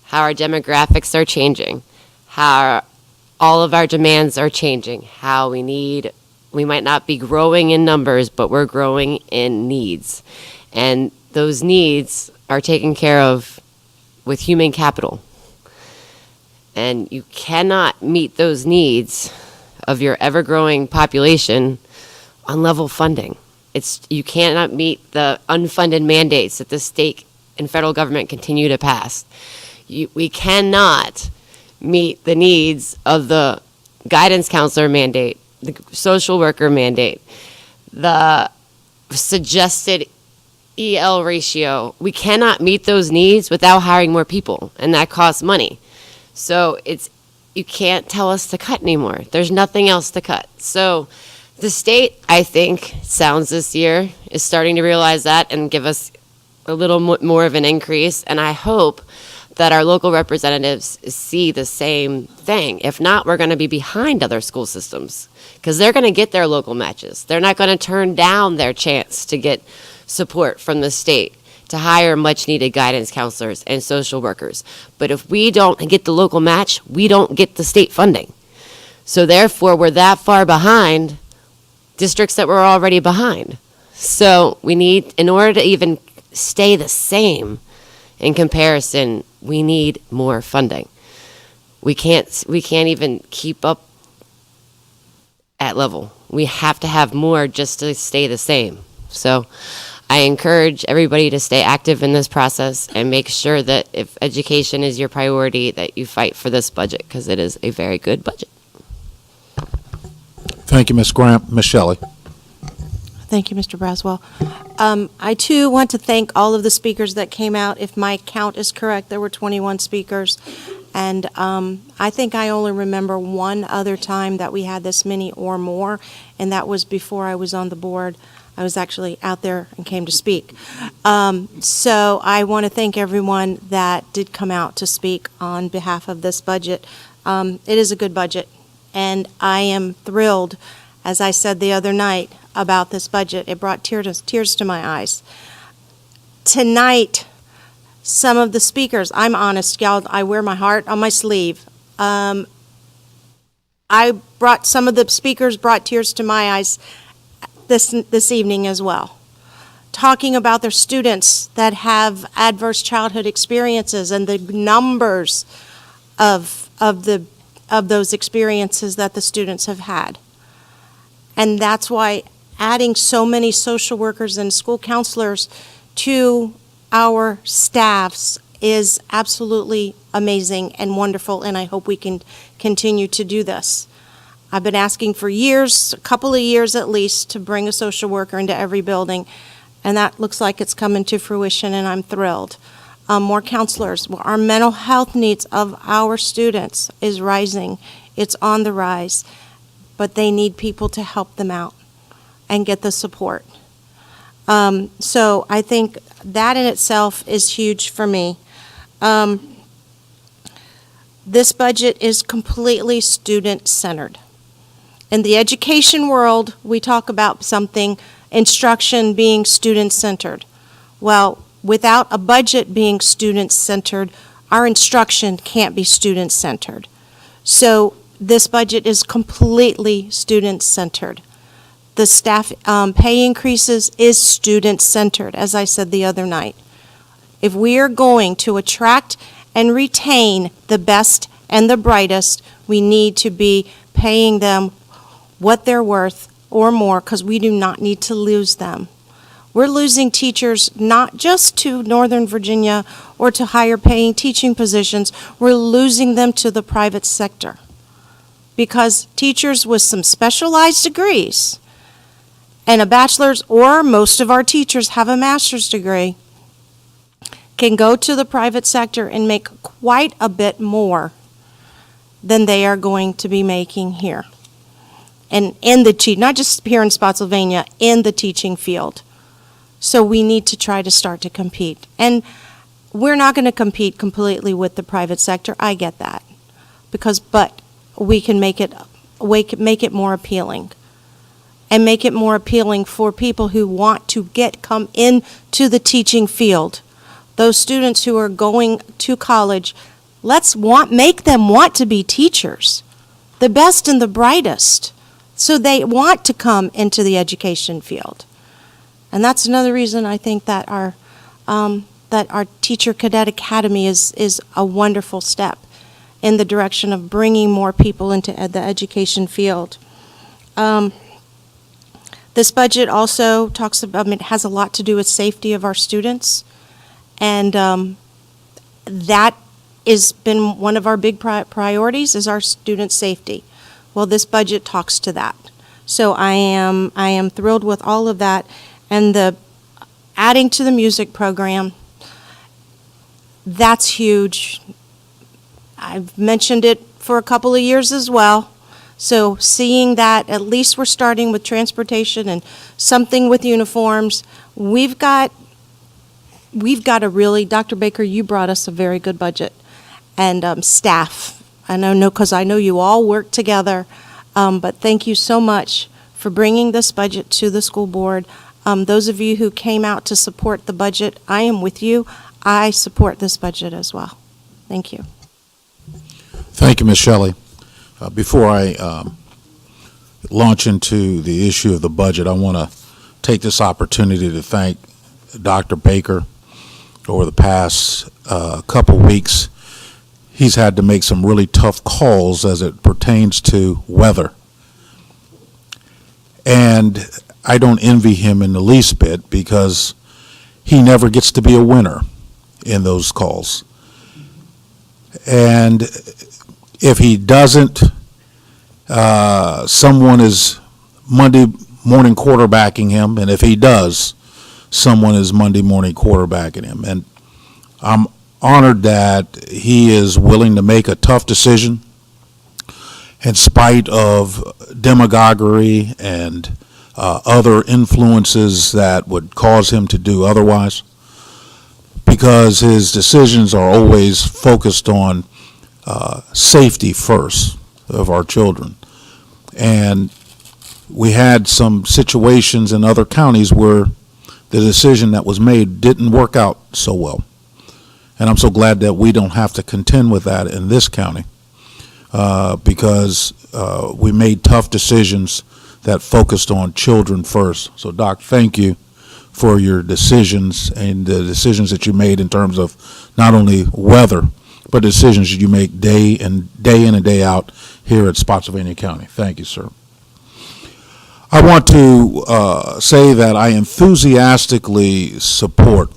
how our demographics are changing, how all of our demands are changing, how we might not be growing in numbers, but we're growing in needs. And those needs are taken care of with human capital. And you cannot meet those needs of your ever-growing population on level funding. You cannot meet the unfunded mandates that the state and federal government continue to pass. We cannot meet the needs of the guidance counselor mandate, the social worker mandate, the suggested EL ratio. We cannot meet those needs without hiring more people, and that costs money. So you can't tell us to cut anymore. There's nothing else to cut. So the state, I think, sounds this year is starting to realize that and give us a little more of an increase, and I hope that our local representatives see the same thing. If not, we're going to be behind other school systems because they're going to get their local matches. They're not going to turn down their chance to get support from the state to hire much-needed guidance counselors and social workers. But if we don't get the local match, we don't get the state funding. So therefore, we're that far behind districts that were already behind. So we need, in order to even stay the same in comparison, we need more funding. We can't even keep up at level. We have to have more just to stay the same. So I encourage everybody to stay active in this process and make sure that if education is your priority, that you fight for this budget, because it is a very good budget. Thank you, Ms. Grant. Ms. Shelley. Thank you, Mr. Braswell. I, too, want to thank all of the speakers that came out. If my count is correct, there were 21 speakers. And I think I only remember one other time that we had this many or more, and that was before I was on the board. I was actually out there and came to speak. So I want to thank everyone that did come out to speak on behalf of this budget. It is a good budget, and I am thrilled, as I said the other night, about this budget. It brought tears to my eyes. Tonight, some of the speakers, I'm honest, y'all, I wear my heart on my sleeve. Some of the speakers brought tears to my eyes this evening as well, talking about their students that have adverse childhood experiences and the numbers of those experiences that the students have had. And that's why adding so many social workers and school counselors to our staffs is absolutely amazing and wonderful, and I hope we can continue to do this. I've been asking for years, a couple of years at least, to bring a social worker into every building, and that looks like it's coming to fruition, and I'm thrilled. More counselors. Our mental health needs of our students is rising. It's on the rise, but they need people to help them out and get the support. So I think that in itself is huge for me. This budget is completely student-centered. In the education world, we talk about instruction being student-centered. Well, without a budget being student-centered, our instruction can't be student-centered. So this budget is completely student-centered. The staff pay increases is student-centered, as I said the other night. If we are going to attract and retain the best and the brightest, we need to be paying them what they're worth or more, because we do not need to lose them. We're losing teachers not just to Northern Virginia or to higher paying teaching positions, we're losing them to the private sector. Because teachers with some specialized degrees and a bachelor's, or most of our teachers have a master's degree, can go to the private sector and make quite a bit more than they are going to be making here. And not just here in Spotsylvania, in the teaching field. So we need to try to start to compete. And we're not going to compete completely with the private sector. I get that. But we can make it more appealing. And make it more appealing for people who want to come into the teaching field. Those students who are going to college, make them want to be teachers. The best and the brightest. So they want to come into the education field. And that's another reason I think that our Teacher Cadet Academy is a wonderful step in the direction of bringing more people into the education field. This budget also it has a lot to do with safety of our students, and that has been one of our big priorities is our student safety. Well, this budget talks to that. So I am thrilled with all of that, and the adding to the music program, that's huge. I've mentioned it for a couple of years as well. So seeing that, at least we're starting with transportation and something with uniforms. We've got a really, Dr. Baker, you brought us a very good budget. And staff, I know because I know you all work together, but thank you so much for bringing this budget to the school board. Those of you who came out to support the budget, I am with you. I support this budget as well. Thank you. Thank you, Ms. Shelley. Before I launch into the issue of the budget, I want to take this opportunity to thank Dr. Baker. Over the past couple weeks, he's had to make some really tough calls as it pertains to weather. And I don't envy him in the least bit because he never gets to be a winner in those calls. And if he doesn't, someone is Monday morning quarterbacking him, and if he does, someone is Monday morning quarterbacking him. And I'm honored that he is willing to make a tough decision in spite of demagoguery and other influences that would cause him to do otherwise, because his decisions are always focused on safety first of our children. And we had some situations in other counties where the decision that was made didn't work out so well. And I'm so glad that we don't have to contend with that in this county, because we made tough decisions that focused on children first. So, Doc, thank you for your decisions and the decisions that you made in terms of not only weather, but decisions you make day in and day out here at Spotsylvania County. Thank you, sir. I want to say that I enthusiastically support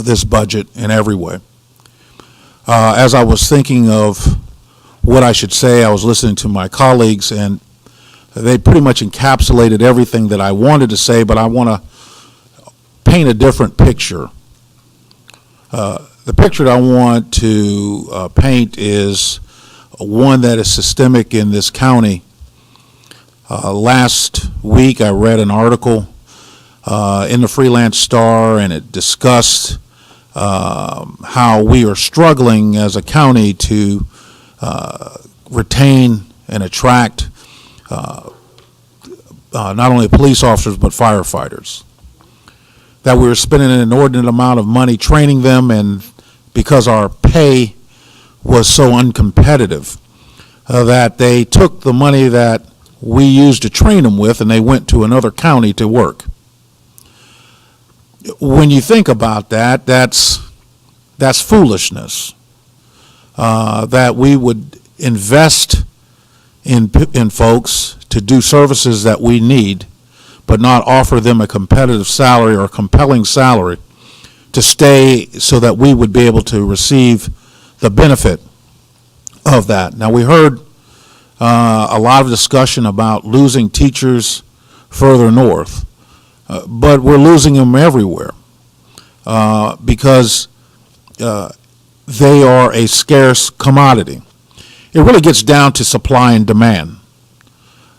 this budget in every way. As I was thinking of what I should say, I was listening to my colleagues, and they pretty much encapsulated everything that I wanted to say, but I want to paint a different picture. The picture that I want to paint is one that is systemic in this county. Last week I read an article in the Freelance Star, and it discussed how we are struggling as a county to retain and attract not only police officers but firefighters. That we were spending an inordinate amount of money training them, and because our pay was so uncompetitive, that they took the money that we used to train them with and they went to another county to work. When you think about that, that's foolishness. That we would invest in folks to do services that we need, but not offer them a competitive salary or a compelling salary to stay so that we would be able to receive the benefit of that. Now, we heard a lot of discussion about losing teachers further north, but we're losing them everywhere because they are a scarce commodity. It really gets down to supply and demand.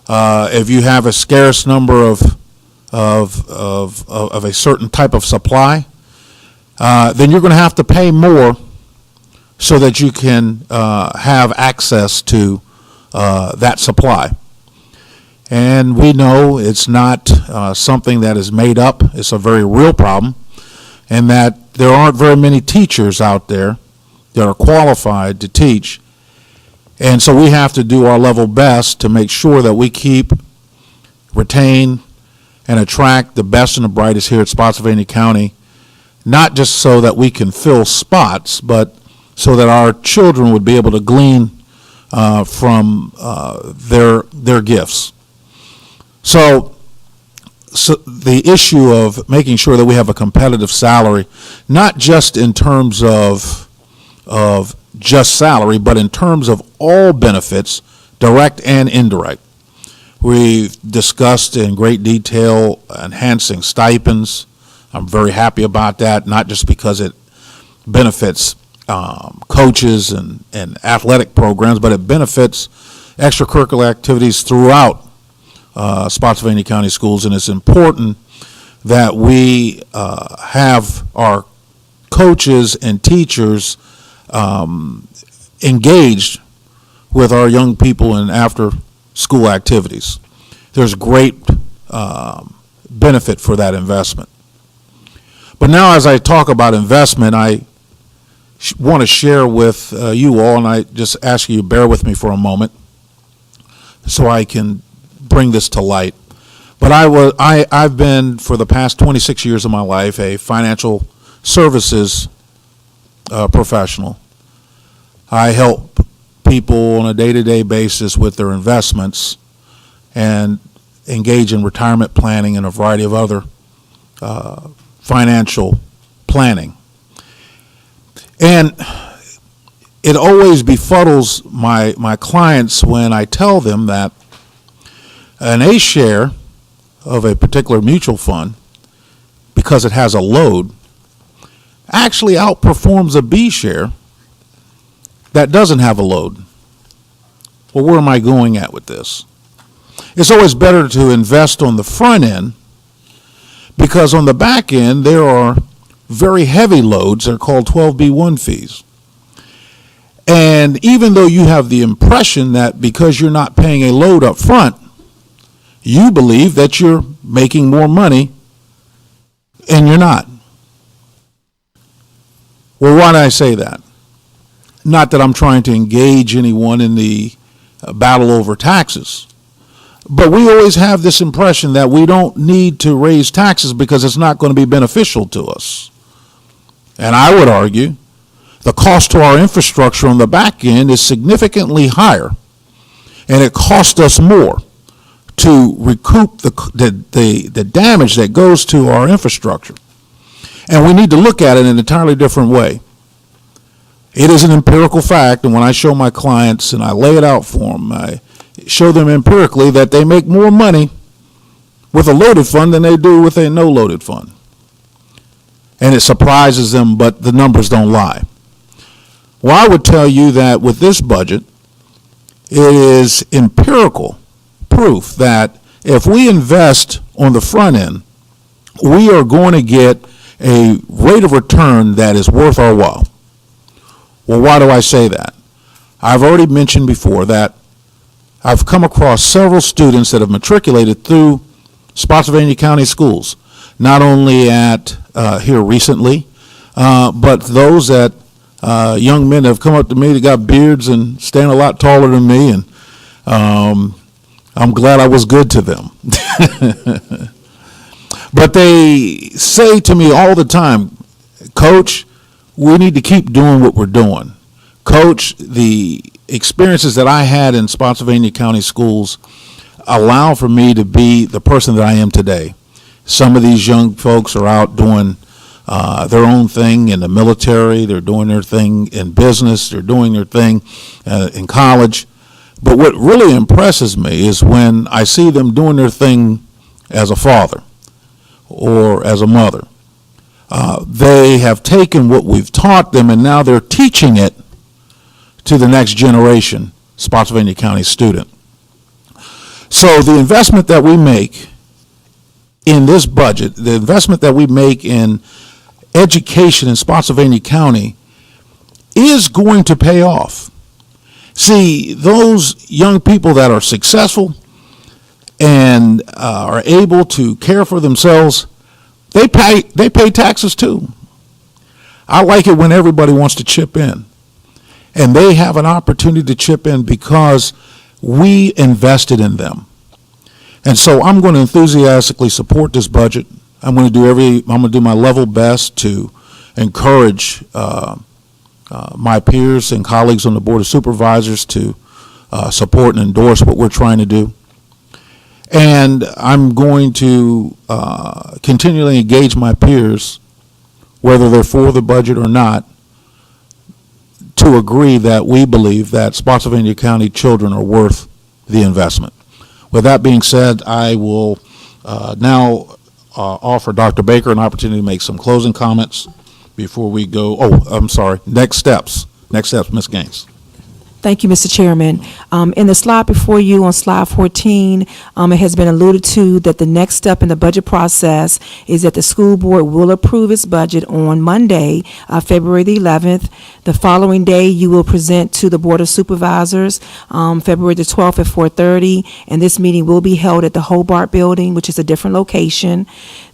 If you have a scarce number of a certain type of supply, then you're going to have to pay more so that you can have access to that supply. And we know it's not something that is made up. It's a very real problem, and that there aren't very many teachers out there that are qualified to teach. And so we have to do our level best to make sure that we keep, retain, and attract the best and the brightest here at Spotsylvania County, not just so that we can fill spots, but so that our children would be able to glean from their gifts. So the issue of making sure that we have a competitive salary, not just in terms of just salary, but in terms of all benefits, direct and indirect. We've discussed in great detail enhancing stipends. I'm very happy about that, not just because it benefits coaches and athletic programs, but it benefits extracurricular activities throughout Spotsylvania County Schools, and it's important that we have our coaches and teachers engaged with our young people in after-school activities. There's great benefit for that investment. But now, as I talk about investment, I want to share with you all, and I just ask you to bear with me for a moment so I can bring this to light. But I've been, for the past 26 years of my life, a financial services professional. I help people on a day-to-day basis with their investments, and engage in retirement planning and a variety of other financial planning. And it always befuddles my clients when I tell them that an A share of a particular mutual fund, because it has a load, actually outperforms a B share that doesn't have a load. Well, where am I going at with this? It's always better to invest on the front end, because on the back end there are very heavy loads. They're called 12B1 fees. And even though you have the impression that because you're not paying a load up front, you believe that you're making more money, and you're not. Well, why do I say that? Not that I'm trying to engage anyone in the battle over taxes, but we always have this impression that we don't need to raise taxes because it's not going to be beneficial to us. And I would argue the cost to our infrastructure on the back end is significantly higher, and it costs us more to recoup the damage that goes to our infrastructure. And we need to look at it in an entirely different way. It is an empirical fact, and when I show my clients and I lay it out for them, I show them empirically that they make more money with a loaded fund than they do with a no loaded fund. And it surprises them, but the numbers don't lie. Well, I would tell you that with this budget, it is empirical proof that if we invest on the front end, we are going to get a rate of return that is worth our while. Well, why do I say that? I've already mentioned before that I've come across several students that have matriculated through Spotsylvania County schools, not only at here recently, but those that young men have come up to me that got beards and stand a lot taller than me, and I'm glad I was good to them. But they say to me all the time, Coach, we need to keep doing what we're doing. Coach, the experiences that I had in Spotsylvania County schools allow for me to be the person that I am today. Some of these young folks are out doing their own thing in the military, they're doing their thing in business, they're doing their thing in college. But what really impresses me is when I see them doing their thing as a father or as a mother. They have taken what we've taught them, and now they're teaching it to the next generation Spotsylvania County student. So the investment that we make in this budget, the investment that we make in education in Spotsylvania County is going to pay off. See, those young people that are successful and are able to care for themselves, they pay taxes too. I like it when everybody wants to chip in, and they have an opportunity to chip in because we invested in them. And so I'm going to enthusiastically support this budget. I'm going to do my level best to encourage my peers and colleagues on the Board of Supervisors to support and endorse what we're trying to do. And I'm going to continually engage my peers, whether they're for the budget or not, to agree that we believe that Spotsylvania County children are worth the investment. With that being said, I will now offer Dr. Baker an opportunity to make some closing comments before we go. Oh, I'm sorry. Next steps, Ms. Gaines. Thank you, Mr. Chairman. In the slide before you on slide 14, it has been alluded to that the next step in the budget process is that the school board will approve its budget on Monday, February the 11th. The following day, you will present to the Board of Supervisors, February the 12th at 4:30, and this meeting will be held at the Hobart Building, which is a different location.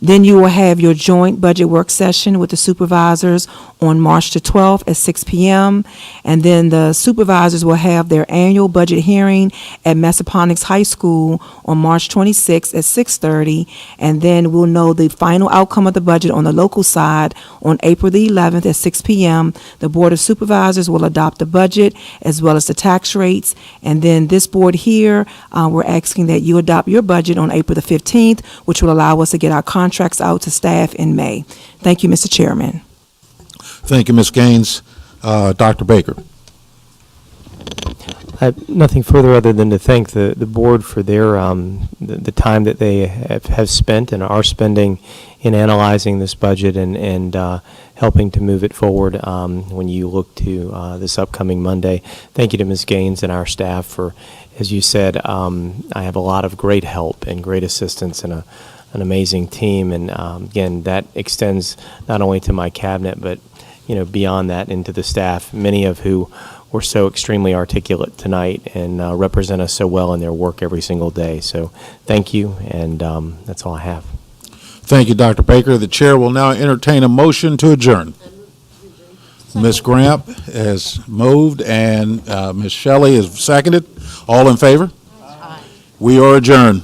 Then you will have your joint budget work session with the supervisors on March the 12th at 6 p.m., and then the supervisors Supervisors will have their annual budget hearing at Massaponax High School on March 26th at 6:30, and then we'll know the final outcome of the budget on the local side on April the 11th at 6 p.m. The Board of Supervisors will adopt the budget as well as the tax rates, and then this board here, we're asking that you adopt your budget on April the 15th, which will allow us to get our contracts out to staff in May. Thank you, Mr. Chairman. Thank you, Ms. Gaines. Dr. Baker. I have nothing further other than to thank the board for their the time that they have spent and are spending in analyzing this budget and helping to move it forward when you look to this upcoming Monday. Thank you to Ms. Gaines and our staff for, as you said, I have a lot of great help and great assistance and an amazing team, and again, that extends not only to my cabinet but beyond that into the staff, many of who were so extremely articulate tonight and represent us so well in their work every single day. So thank you, and that's all I have. Thank you, Dr. Baker. The chair will now entertain a motion to adjourn. Ms. Gramp has moved, and Ms. Shelley has seconded. All in favor? Aye. We are adjourned.